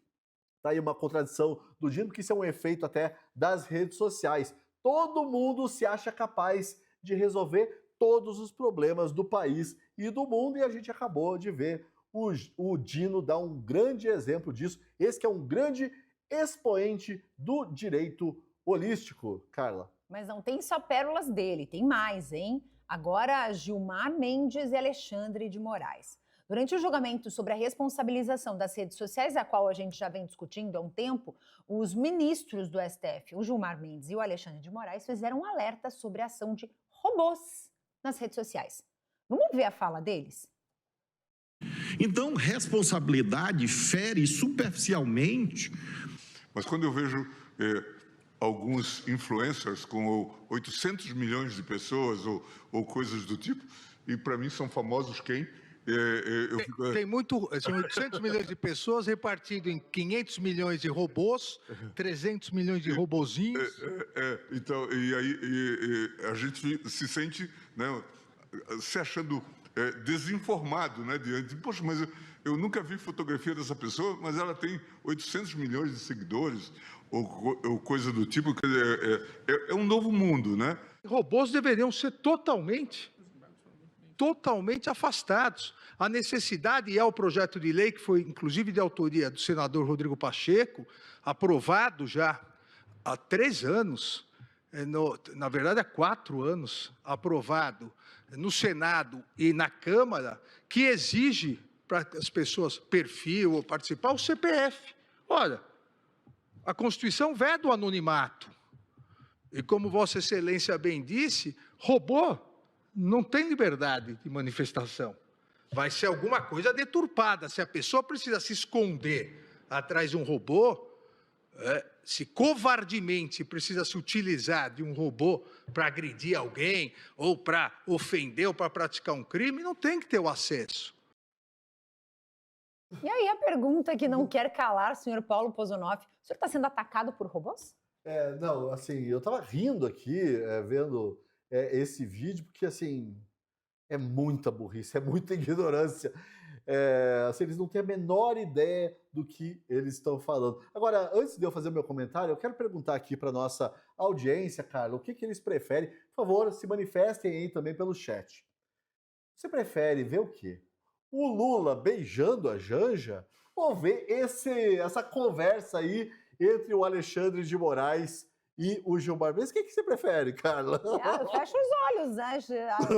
tá aí uma contradição do Dino, porque isso é um efeito até das redes sociais. Todo mundo se acha capaz de resolver todos os problemas do país e do mundo, e a gente acabou de ver o Dino dar um grande exemplo disso. Esse que é um grande expoente do direito holístico, Carla. Mas não tem só pérolas dele, tem mais, hein? Agora, Gilmar Mendes e Alexandre de Moraes. Durante o julgamento sobre a responsabilização das redes sociais, a qual a gente já vem discutindo há um tempo, os ministros do STF, o Gilmar Mendes e o Alexandre de Moraes, fizeram um alerta sobre a ação de robôs nas redes sociais. Vamos ver a fala deles? Então, responsabilidade fere superficialmente. Mas quando eu vejo alguns influencers com 800 milhões de pessoas ou coisas do tipo, e para mim são famosos quem? São 800 milhões de pessoas repartido em 500 milhões de robôs, 300 milhões de robozinhos. Então, e aí a gente se sente, né, se achando desinformado, né, diante. Poxa, mas eu nunca vi fotografia dessa pessoa, mas ela tem 800 milhões de seguidores, ou coisa do tipo. É um novo mundo, né? Robôs deveriam ser totalmente afastados. A necessidade, e é o projeto de lei que foi, inclusive, de autoria do senador Rodrigo Pacheco, aprovado já há 3 anos, na verdade há 4 anos, aprovado no Senado e na Câmara, que exige para as pessoas perfil ou participar o CPF. Olha, a Constituição veda o anonimato. E como Vossa Excelência bem disse, robô não tem liberdade de manifestação. Vai ser alguma coisa deturpada. Se a pessoa precisa se esconder atrás de um robô, se covardemente precisa se utilizar de um robô para agredir alguém, ou para ofender, ou para praticar um crime, não tem que ter o acesso. E aí a pergunta que não quer calar, senhor Paulo Pozonoff, o senhor está sendo atacado por robôs? Não, assim, eu estava rindo aqui, vendo esse vídeo, porque, assim, é muita burrice, é muita ignorância. Assim, eles não têm a menor ideia do que eles estão falando. Agora, antes de eu fazer o meu comentário, eu quero perguntar aqui para nossa audiência, Carla, o que eles preferem? Por favor, se manifestem aí também pelo chat. Você prefere ver o quê? O Lula beijando a Janja ou ver essa conversa aí entre o Alexandre de Moraes e o Gilmar Mendes? O que você prefere, Carla? Fecha os olhos, né?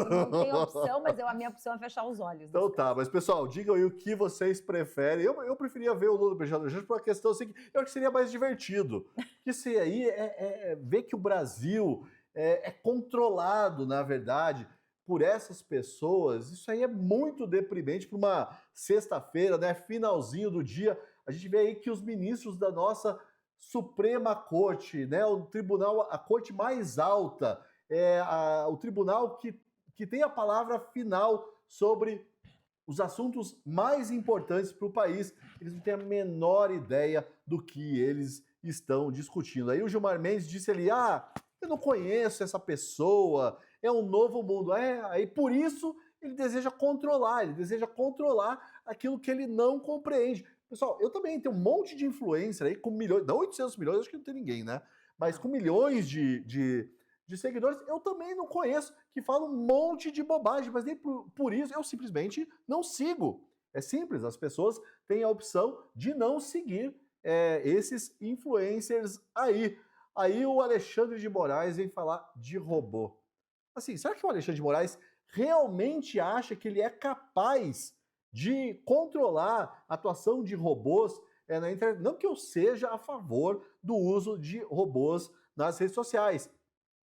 Não tem opção, mas a minha opção é fechar os olhos. Então tá, mas pessoal, digam aí o que vocês preferem. Eu preferia ver o Lula beijando a Janja por uma questão assim, eu acho que seria mais divertido. Isso aí ver que o Brasil é controlado, na verdade, por essas pessoas. Isso aí é muito deprimente para uma sexta-feira, né? Finalzinho do dia. A gente vê aí que os ministros da nossa Suprema Corte, né? O tribunal, a corte mais alta, o tribunal que tem a palavra final sobre os assuntos mais importantes para o país, eles não têm a menor ideia do que eles estão discutindo. Aí o Gilmar Mendes disse ali, eu não conheço essa pessoa, é um novo mundo. Aí por isso ele deseja controlar aquilo que ele não compreende. Pessoal, eu também tenho um monte de influencer aí com milhões, não 800 milhões, acho que não tem ninguém, né? Mas com milhões de seguidores, eu também não conheço, que falam um monte de bobagem, mas nem por isso eu simplesmente não sigo. É simples, as pessoas têm a opção de não seguir esses influencers aí. Aí o Alexandre de Moraes vem falar de robô. Assim, será que o Alexandre de Moraes realmente acha que ele é capaz de controlar a atuação de robôs na internet? Não que eu seja a favor do uso de robôs nas redes sociais,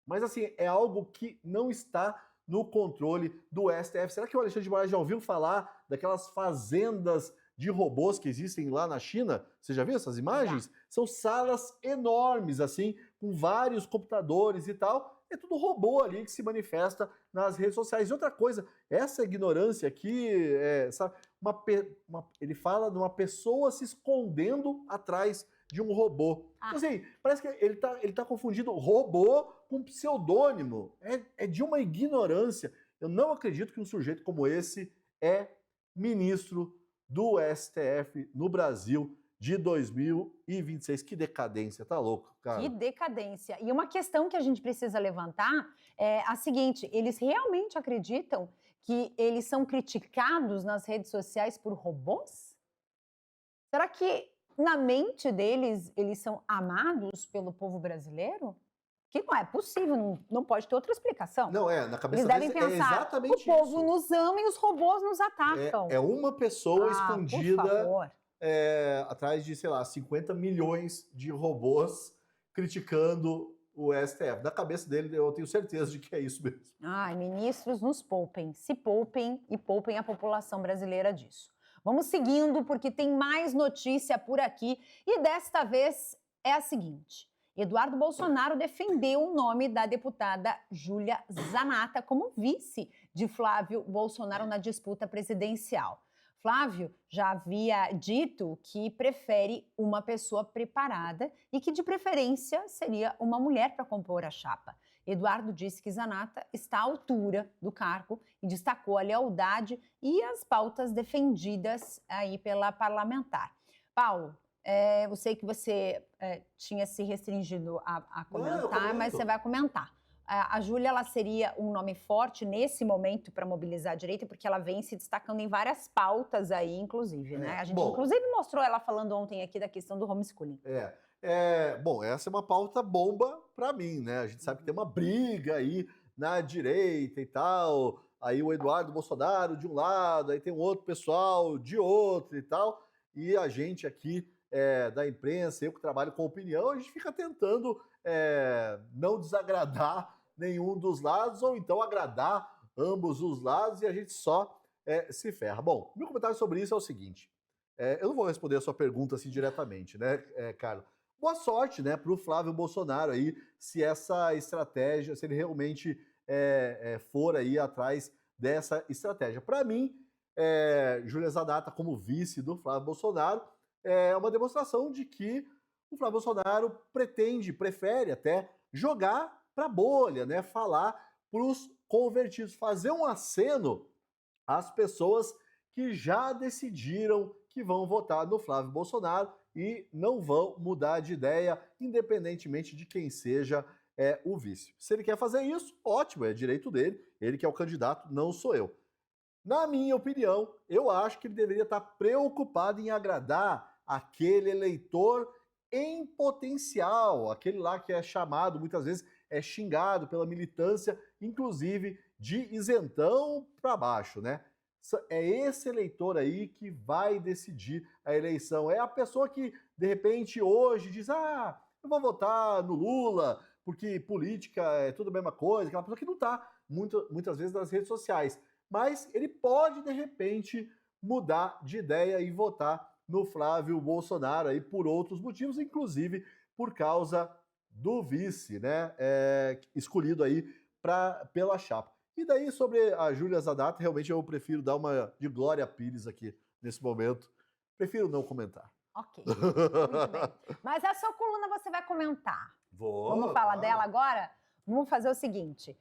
mas assim, é algo que não está no controle do STF. Será que o Alexandre de Moraes já ouviu falar daquelas fazendas de robôs que existem lá na China? Você já viu essas imagens? São salas enormes, assim, com vários computadores e tal. É tudo robô ali que se manifesta nas redes sociais. E outra coisa, essa ignorância aqui, sabe, ele fala de uma pessoa se escondendo atrás de um robô. Então, assim, parece que ele tá confundindo robô com pseudônimo. É de uma ignorância. Eu não acredito que um sujeito como esse é ministro do STF no Brasil de 2026. Que decadência, tá louco, cara? Que decadência. E uma questão que a gente precisa levantar é a seguinte, eles realmente acreditam que eles são criticados nas redes sociais por robôs? Será que na mente deles eles são amados pelo povo brasileiro? Que não é possível, não pode ter outra explicação. Não, na cabeça eles devem deles pensar, exatamente o povo isso. nos ama e os robôs nos atacam. É uma pessoa escondida por favor. Atrás de, sei lá, 50 milhões de robôs criticando o STF. Na cabeça dele, eu tenho certeza de que é isso mesmo. Ministros, nos poupem. Se poupem e poupem a população brasileira disso. Vamos seguindo, porque tem mais notícia por aqui. E desta vez é a seguinte. Eduardo Bolsonaro defendeu o nome da deputada Júlia Zanatta como vice de Flávio Bolsonaro na disputa presidencial. Flávio já havia dito que prefere uma pessoa preparada e que, de preferência, seria uma mulher para compor a chapa. Eduardo disse que Zanatta está à altura do cargo e destacou a lealdade e as pautas defendidas aí pela parlamentar. Paulo, eu sei que você tinha se restringido a comentar, mas você vai comentar. a Júlia, ela seria um nome forte nesse momento para mobilizar a direita, porque ela vem se destacando em várias pautas aí, inclusive, né? A gente, inclusive, mostrou ela falando ontem aqui da questão do homeschooling. Bom, essa é uma pauta bomba para mim, né? A gente sabe que tem uma briga aí na direita e tal, aí o Eduardo Bolsonaro de um lado, aí tem um outro pessoal de outro e tal, e a gente aqui da imprensa, eu que trabalho com opinião, a gente fica tentando não desagradar nenhum dos lados, ou então agradar ambos os lados, e a gente só se ferra. Bom, meu comentário sobre isso é o seguinte, eu não vou responder a sua pergunta assim diretamente, né, Carlos? Boa sorte, né, para o Flávio Bolsonaro aí, se essa estratégia, se ele realmente for aí atrás dessa estratégia. Para mim, Júlia Zadata como vice do Flávio Bolsonaro é uma demonstração de que o Flávio Bolsonaro prefere até jogar para a bolha, né, falar para os convertidos, fazer um aceno às pessoas que já decidiram que vão votar no Flávio Bolsonaro e não vão mudar de ideia, independentemente de quem seja o vice. Se ele quer fazer isso, ótimo, é direito dele, ele que é o candidato, não sou eu. Na minha opinião, eu acho que ele deveria estar preocupado em agradar aquele eleitor em potencial, aquele lá que é chamado, muitas vezes é xingado pela militância, inclusive de isentão para baixo, né? É esse eleitor aí que vai decidir a eleição. É a pessoa que, de repente, hoje diz, eu vou votar no Lula, porque política é tudo a mesma coisa, aquela pessoa que não está muitas vezes nas redes sociais. Mas ele pode, de repente, mudar de ideia e votar no Flávio Bolsonaro aí por outros motivos, inclusive por causa do vice, né, escolhido aí pela chapa. E daí, sobre a Júlia Zadata, realmente eu prefiro dar uma de Glória Pires aqui, nesse momento. Prefiro não comentar. Ok, muito bem. Mas a sua coluna você vai comentar. Vamos falar dela agora? Vamos fazer o seguinte,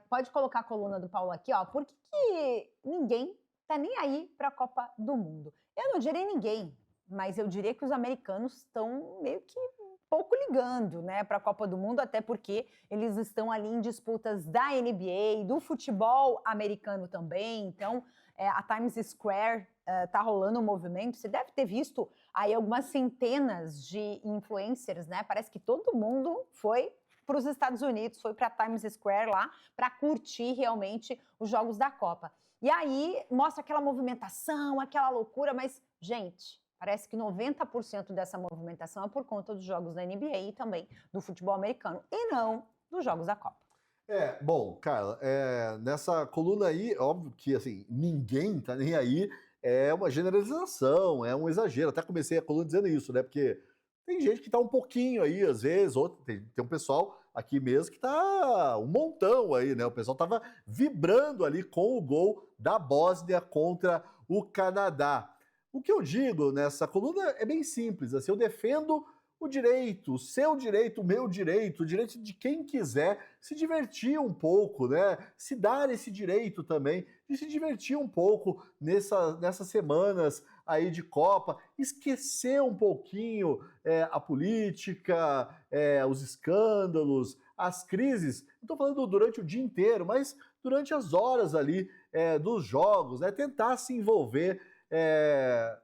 pode colocar a coluna do Paulo aqui, ó. Por que ninguém tá nem aí para a Copa do Mundo? Eu não diria ninguém, mas eu diria que os americanos estão meio que pouco ligando, né, para a Copa do Mundo, até porque eles estão ali em disputas da NBA, do futebol americano também. Então, a Times Square tá rolando um movimento. Você deve ter visto aí algumas centenas de influencers, né? Parece que todo mundo foi para os Estados Unidos, foi para a Times Square lá para curtir realmente os jogos da Copa. E aí mostra aquela movimentação, aquela loucura, mas, gente, parece que 90% dessa movimentação é por conta dos jogos da NBA e também do futebol americano, e não dos jogos da Copa. Bom, Carla, nessa coluna aí, óbvio que assim, ninguém tá nem aí, é uma generalização, é um exagero. Até comecei a coluna dizendo isso, né? Porque tem gente que tá um pouquinho aí, às vezes, outro, tem um pessoal aqui mesmo que tá um montão aí, né? O pessoal tava vibrando ali com o gol da Bósnia contra o Canadá. O que eu digo nessa coluna é bem simples, assim, eu defendo o direito, o seu direito, o meu direito, o direito de quem quiser se divertir um pouco, né? Se dar esse direito também de se divertir um pouco nessas semanas aí de Copa, esquecer um pouquinho a política, os escândalos, as crises. Não estou falando durante o dia inteiro, mas durante as horas ali dos jogos, né? Tentar se envolver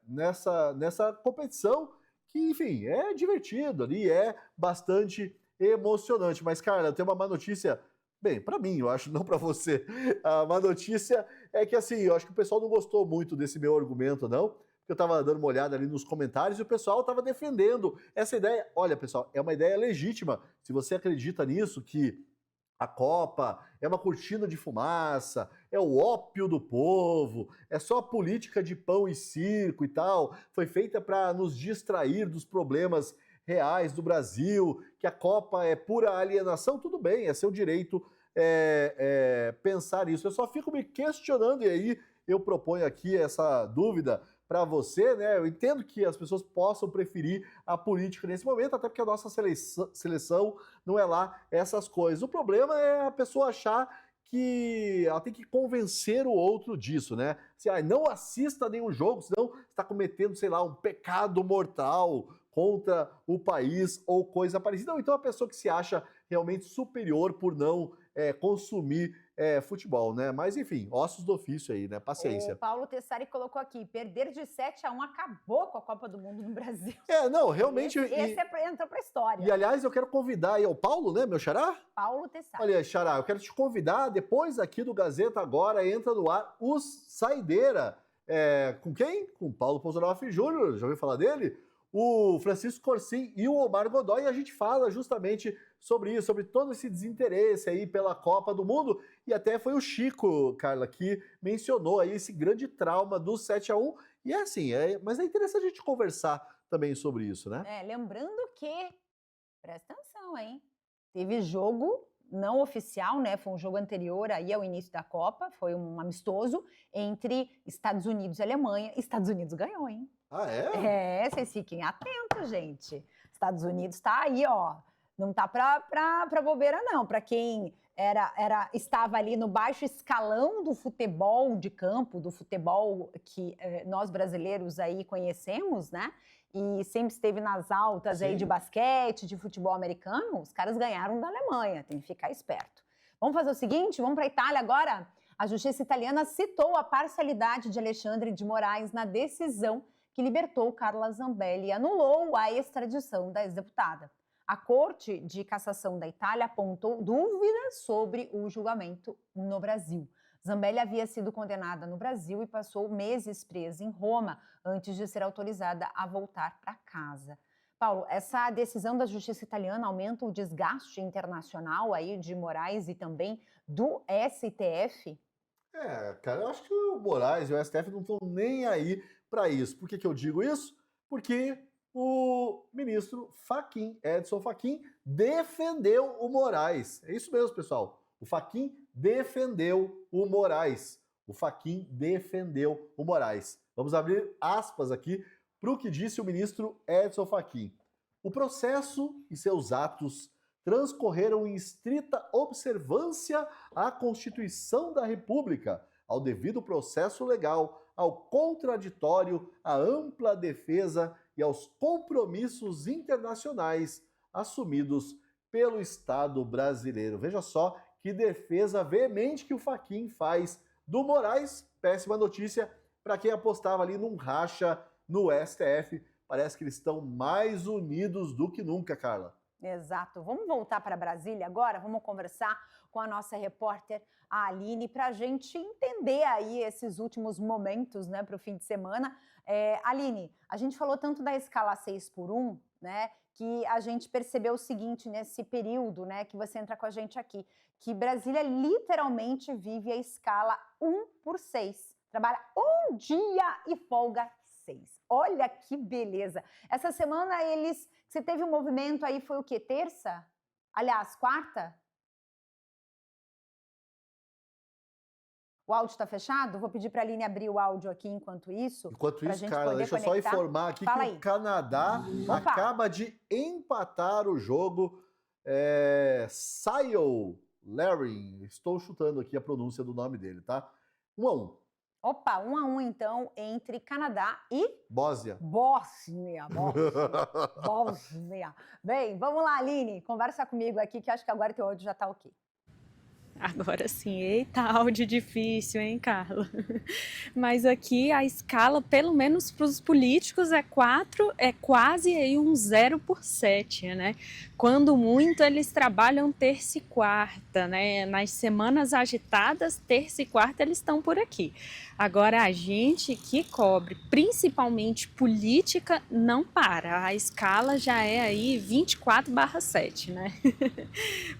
nessa competição que, enfim, é divertido ali, é bastante emocionante. Mas, cara, eu tenho uma má notícia, bem, para mim, eu acho, não para você. A má notícia é que, assim, eu acho que o pessoal não gostou muito desse meu argumento, não. Eu estava dando uma olhada ali nos comentários e o pessoal estava defendendo essa ideia. Olha, pessoal, é uma ideia legítima. Se você acredita nisso, que a Copa é uma cortina de fumaça, é o ópio do povo, é só a política de pão e circo e tal, foi feita para nos distrair dos problemas reais do Brasil, que a Copa é pura alienação, tudo bem, é seu direito pensar isso. Eu só fico me questionando, e aí eu proponho aqui essa dúvida para você, né? Eu entendo que as pessoas possam preferir a política nesse momento, até porque a nossa seleção não é lá essas coisas. O problema é a pessoa achar que ela tem que convencer o outro disso, né? Se não assista nenhum jogo, senão está cometendo, sei lá, um pecado mortal, contra o país ou coisa parecida, ou então a pessoa que se acha realmente superior por não consumir futebol, né? Mas enfim, ossos do ofício aí, né? Paciência. O Paulo Tessari colocou aqui, perder de 7-1 acabou com a Copa do Mundo no Brasil. Não, realmente... Esse entrou pra história. E aliás, eu quero convidar aí o Paulo, né, meu xará? Paulo Tessari. Olha, xará, eu quero te convidar, depois aqui do Gazeta Agora, entra no ar os Saideira. Com quem? Com o Paulo Pozoroff Júnior, já ouviu falar dele? O Francisco Corsim e o Omar Godoy, e a gente fala justamente sobre isso, sobre todo esse desinteresse aí pela Copa do Mundo, e até foi o Chico, Carla, que mencionou aí esse grande trauma do 7-1, e assim, mas é interessante a gente conversar também sobre isso, né? Lembrando que, presta atenção, hein? Teve jogo não oficial, né? Foi um jogo anterior aí ao início da Copa, foi um amistoso entre Estados Unidos e Alemanha. Estados Unidos ganhou, hein? Ah, é? Vocês fiquem atentos, gente. Estados Unidos tá aí, ó. Não tá pra bobeira, não. Para quem estava ali no baixo escalão do futebol de campo, do futebol que nós brasileiros aí conhecemos, né? E sempre esteve nas altas aí de basquete, de futebol americano, os caras ganharam da Alemanha, tem que ficar esperto. Vamos fazer o seguinte, vamos para a Itália agora? A justiça italiana citou a parcialidade de Alexandre de Moraes na decisão que libertou Carla Zambelli e anulou a extradição da ex-deputada. A Corte de Cassação da Itália apontou dúvidas sobre o julgamento no Brasil. Zambelli havia sido condenada no Brasil e passou meses presa em Roma antes de ser autorizada a voltar para casa. Paulo, essa decisão da justiça italiana aumenta o desgaste internacional aí de Moraes e também do STF? Cara, eu acho que o Moraes e o STF não estão nem aí para isso. Por que eu digo isso? Porque o ministro Fachin, Edson Fachin, defendeu o Moraes. É isso mesmo, pessoal. O Fachin defendeu o Moraes. O Fachin defendeu o Moraes. Vamos abrir aspas aqui para o que disse o ministro Edson Fachin. O processo e seus atos transcorreram em estrita observância à Constituição da República, ao devido processo legal, ao contraditório, à ampla defesa e aos compromissos internacionais assumidos pelo Estado brasileiro. Veja só que defesa veemente que o Fachin faz do Moraes. Péssima notícia para quem apostava ali num racha no STF. Parece que eles estão mais unidos do que nunca, Carla. Exato. Vamos voltar para Brasília agora? Vamos conversar com a nossa repórter, a Aline, para a gente entender aí esses últimos momentos, né, para o fim de semana. Aline, a gente falou tanto da escala 6x1, né, que a gente percebeu o seguinte nesse período, né, que você entra com a gente aqui, que Brasília literalmente vive a escala 1x6. Trabalha um dia e folga 6. Olha que beleza. Essa semana você teve um movimento aí, foi o quê? Terça? Aliás, quarta? O áudio está fechado? Vou pedir para a Aline abrir o áudio aqui enquanto isso. Enquanto isso, Carla, deixa eu só informar aqui que o Canadá acaba de empatar o jogo. Sayo Larry, estou chutando aqui a pronúncia do nome dele, tá? 1-1. Opa, 1-1 então entre Canadá e... Bósnia. Bósnia. Bem, vamos lá, Aline, conversa comigo aqui que acho que agora teu áudio já tá ok. Agora sim, eita, áudio difícil, hein, Carla? Mas aqui a escala, pelo menos para os políticos, é quase aí um 0 por 7, né? Quando muito, eles trabalham terça e quarta, né? Nas semanas agitadas, terça e quarta, eles estão por aqui. Agora, a gente que cobre, principalmente política, não para. A escala já é aí 24/7, né?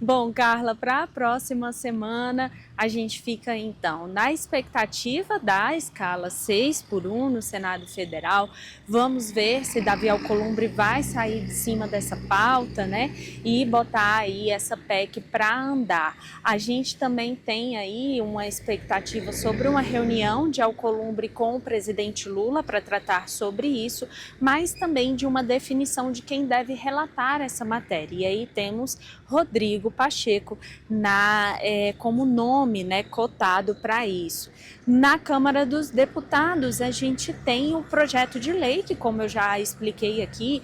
Bom, Carla, para a próxima semana, a gente fica, então, na expectativa da escala 6x1 no Senado Federal. Vamos ver se Davi Alcolumbre vai sair de cima dessa pauta, né? E botar aí essa PEC para andar. A gente também tem aí uma expectativa sobre uma reunião de Alcolumbre com o presidente Lula para tratar sobre isso, mas também de uma definição de quem deve relatar essa matéria. E aí temos Rodrigo Pacheco na como nome, né, cotado para isso. Na Câmara dos Deputados, a gente tem o projeto de lei, que como eu já expliquei aqui,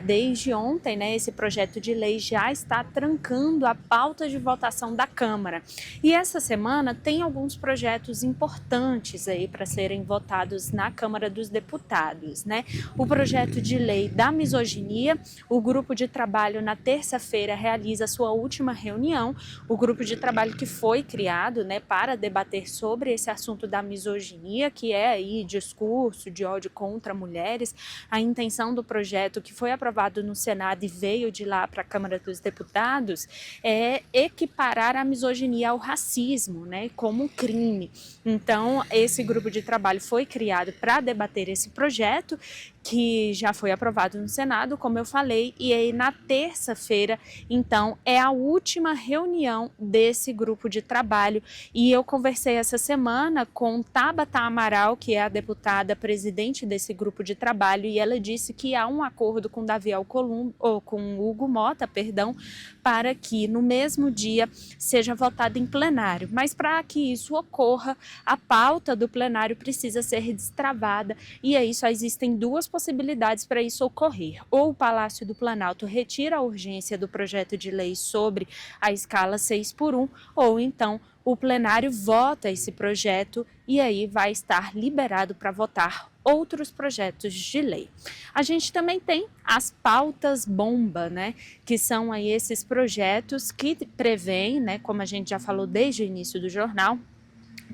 desde ontem, né, esse projeto de lei já está trancando a pauta de votação da Câmara. E essa semana tem alguns projetos importantes aí para serem votados na Câmara dos Deputados, né? O projeto de lei da misoginia, o grupo de trabalho na terça-feira realiza sua última reunião, o grupo de trabalho que foi criado, né, para debater sobre esse assunto da misoginia, que é aí discurso de ódio contra mulheres. A intenção do projeto, que foi aprovado no Senado e veio de lá para a Câmara dos Deputados, é equiparar a misoginia ao racismo, né, como crime. Então, esse grupo de trabalho foi criado para debater esse projeto, que já foi aprovado no Senado, como eu falei, e aí na terça-feira, então, é a última reunião desse grupo de trabalho. E eu conversei essa semana com Tabata Amaral, que é a deputada presidente desse grupo de trabalho, e ela disse que há um acordo com Davi Alcolumbre, ou com Hugo Mota, perdão, para que no mesmo dia seja votado em plenário. Mas para que isso ocorra, a pauta do plenário precisa ser destravada, e aí só existem duas possibilidades para isso ocorrer. Ou o Palácio do Planalto retira a urgência do projeto de lei sobre a escala 6x1, ou então o plenário vota esse projeto e aí vai estar liberado para votar outros projetos de lei. A gente também tem as pautas bomba, né, que são aí esses projetos que prevêem, né, como a gente já falou desde o início do jornal,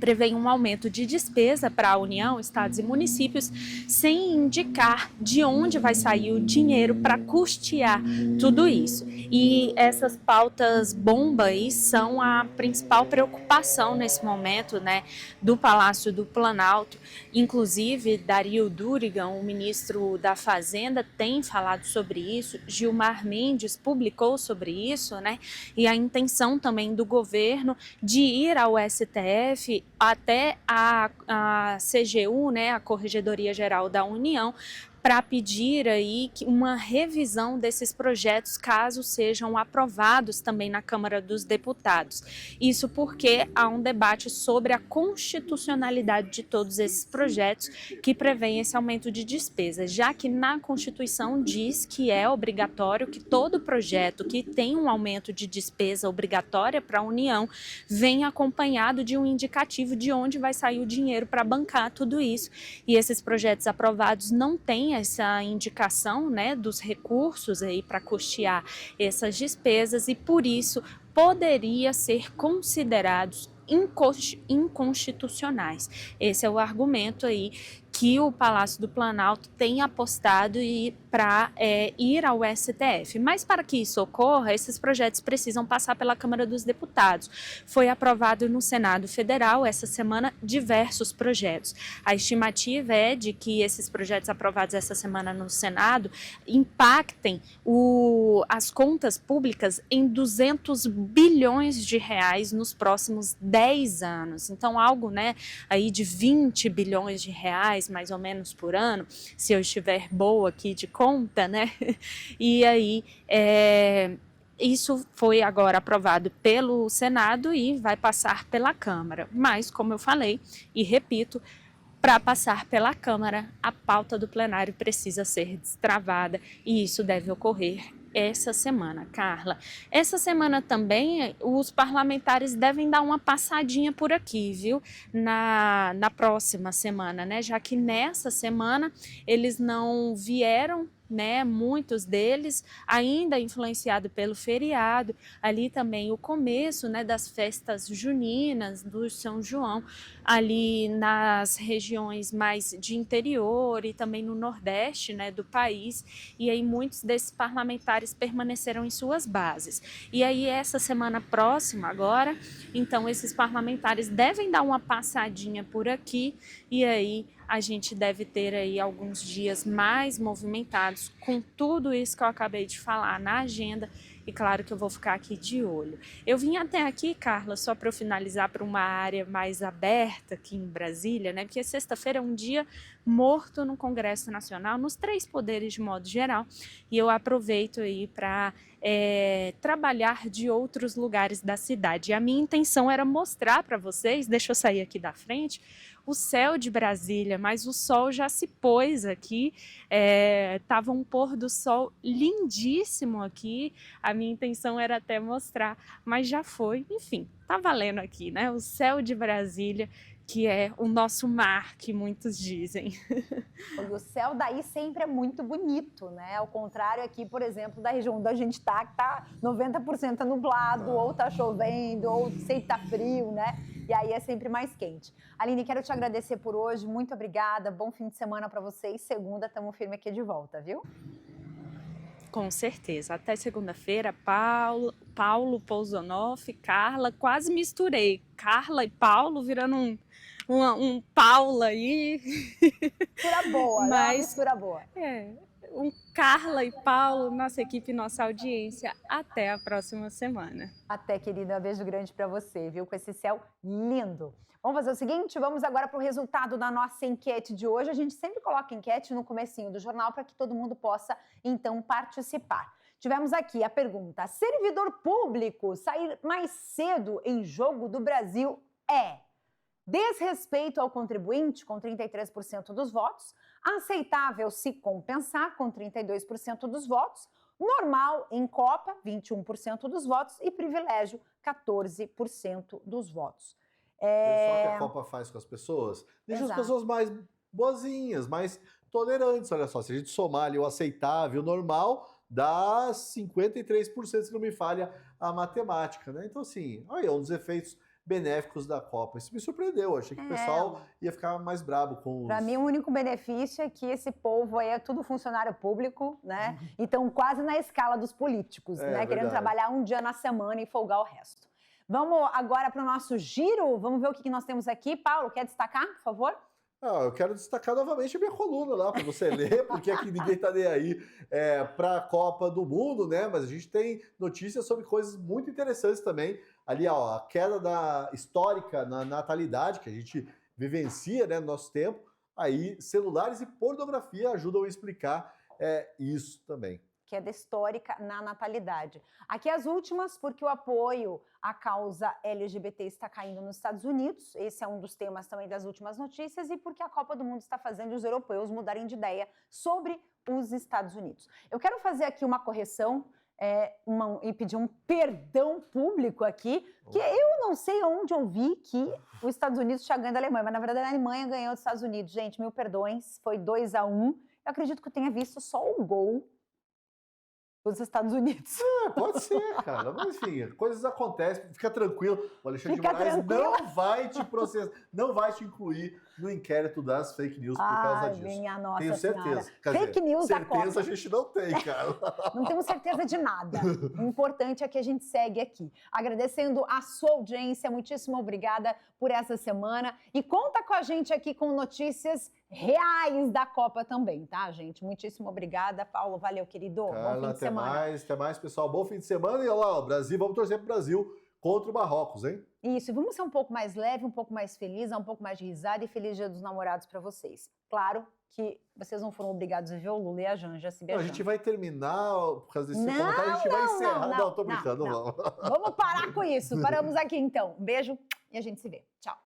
prevê um aumento de despesa para a União, estados e municípios, sem indicar de onde vai sair o dinheiro para custear tudo isso. E essas pautas bomba aí são a principal preocupação nesse momento, né, do Palácio do Planalto. Inclusive, Dario Durigan, o ministro da Fazenda, tem falado sobre isso, Gilmar Mendes publicou sobre isso, né, e a intenção também do governo de ir ao STF até a CGU, né, a Corregedoria Geral da União, para pedir aí uma revisão desses projetos, caso sejam aprovados também na Câmara dos Deputados. Isso porque há um debate sobre a constitucionalidade de todos esses projetos que prevêem esse aumento de despesas, já que na Constituição diz que é obrigatório que todo projeto que tem um aumento de despesa obrigatória para a União venha acompanhado de um indicativo de onde vai sair o dinheiro para bancar tudo isso. E esses projetos aprovados não têm essa indicação, né, dos recursos aí para custear essas despesas e por isso poderia ser considerados inconstitucionais. Esse é o argumento aí que o Palácio do Planalto tem apostado para ir ao STF. Mas para que isso ocorra, esses projetos precisam passar pela Câmara dos Deputados. Foi aprovado no Senado Federal essa semana diversos projetos. A estimativa é de que esses projetos aprovados essa semana no Senado impactem as contas públicas em 200 bilhões de reais nos próximos 10 anos. Então, algo, né, aí de 20 bilhões de reais, mais ou menos por ano, se eu estiver boa aqui de conta, né? E aí, isso foi agora aprovado pelo Senado e vai passar pela Câmara. Mas, como eu falei e repito, para passar pela Câmara, a pauta do plenário precisa ser destravada e isso deve ocorrer essa semana, Carla. Essa semana também os parlamentares devem dar uma passadinha por aqui, viu? Na próxima semana, né? Já que nessa semana eles não vieram, né, muitos deles ainda influenciado pelo feriado, ali também o começo, né, das festas juninas do São João, ali nas regiões mais de interior e também no nordeste, né, do país, e aí muitos desses parlamentares permaneceram em suas bases. E aí essa semana próxima agora, então esses parlamentares devem dar uma passadinha por aqui e aí a gente deve ter aí alguns dias mais movimentados com tudo isso que eu acabei de falar na agenda e claro que eu vou ficar aqui de olho. Eu vim até aqui, Carla, só para eu finalizar, para uma área mais aberta aqui em Brasília, né? Porque sexta-feira é um dia morto no Congresso Nacional, nos 3 poderes de modo geral, e eu aproveito aí para trabalhar de outros lugares da cidade. E a minha intenção era mostrar para vocês, deixa eu sair aqui da frente, o céu de Brasília, mas o sol já se pôs aqui, estava um pôr do sol lindíssimo aqui, a minha intenção era até mostrar, mas já foi, enfim, tá valendo aqui, né? O céu de Brasília, que é o nosso mar, que muitos dizem. O céu daí sempre é muito bonito, né? Ao contrário aqui, por exemplo, da região onde a gente tá, que tá 90% nublado, ou tá chovendo, ou sei que tá frio, né? E aí é sempre mais quente. Aline, quero te agradecer por hoje, muito obrigada, bom fim de semana para vocês. Segunda, estamos firme aqui de volta, viu? Com certeza. Até segunda-feira, Paulo Pousonoff, Carla, quase misturei. Carla e Paulo virando um Paula aí. Mistura boa, né? Uma mistura boa. Um Carla e Paulo, nossa equipe, nossa audiência. Até a próxima semana. Até, querida. Um beijo grande para você, viu? Com esse céu lindo. Vamos fazer o seguinte, vamos agora para o resultado da nossa enquete de hoje. A gente sempre coloca enquete no comecinho do jornal para que todo mundo possa, então, participar. Tivemos aqui a pergunta: servidor público sair mais cedo em Jogo do Brasil é desrespeito ao contribuinte, com 33% dos votos, aceitável se compensar, com 32% dos votos, normal em Copa, 21% dos votos e privilégio, 14% dos votos. Só que a Copa faz com as pessoas, deixa as pessoas mais boazinhas, mais tolerantes. Olha só, se a gente somar ali o aceitável, o normal, dá 53%, se não me falha a matemática, né? Então, assim, olha, um dos efeitos benéficos da Copa. Isso me surpreendeu, achei que o pessoal ia ficar mais brabo com os... Para mim, o único benefício é que esse povo aí é tudo funcionário público, né? Então, quase na escala dos políticos, né? Querendo trabalhar um dia na semana e folgar o resto. Vamos agora para o nosso giro, vamos ver o que nós temos aqui. Paulo, quer destacar, por favor? Eu quero destacar novamente a minha coluna lá para você ler, porque aqui ninguém está nem aí para a Copa do Mundo, né? Mas a gente tem notícias sobre coisas muito interessantes também. Ali, ó, a queda histórica na natalidade que a gente vivencia, né, no nosso tempo. Aí, celulares e pornografia ajudam a explicar isso também. Queda histórica na natalidade. Aqui as últimas, porque o apoio à causa LGBT está caindo nos Estados Unidos, esse é um dos temas também das últimas notícias, e porque a Copa do Mundo está fazendo os europeus mudarem de ideia sobre os Estados Unidos. Eu quero fazer aqui uma correção e pedir um perdão público aqui, porque eu não sei onde eu vi que os Estados Unidos tinha ganho da Alemanha, mas na verdade a Alemanha ganhou dos Estados Unidos. Gente, mil perdões, foi 2-1. Eu acredito que eu tenha visto só o gol dos Estados Unidos. Pode ser, cara. Mas enfim, coisas acontecem, fica tranquilo. O Alexandre de Moraes não vai te processar, não vai te incluir no inquérito das fake news por causa disso. Minha nossa Tenho certeza. Fake news da Copa. Certeza a gente não tem, cara. Não temos certeza de nada. O importante é que a gente segue aqui. Agradecendo a sua audiência, muitíssimo obrigada por essa semana. E conta com a gente aqui com notícias reais da Copa também, tá, gente? Muitíssimo obrigada. Paulo, valeu, querido. Carla, bom fim de semana. Até mais, pessoal. Bom fim de semana. E olha lá, o Brasil, vamos torcer pro Brasil contra o Marrocos, hein? Isso, e vamos ser um pouco mais leve, um pouco mais feliz, dar um pouco mais de risada e feliz Dia dos Namorados para vocês. Claro que vocês não foram obrigados a ver o Lula e a Janja se beijando. Não, a gente vai terminar, por causa desse comentário, a gente vai encerrar. Não, tô brincando, não. Vamos parar com isso. Paramos aqui então. Um beijo e a gente se vê. Tchau.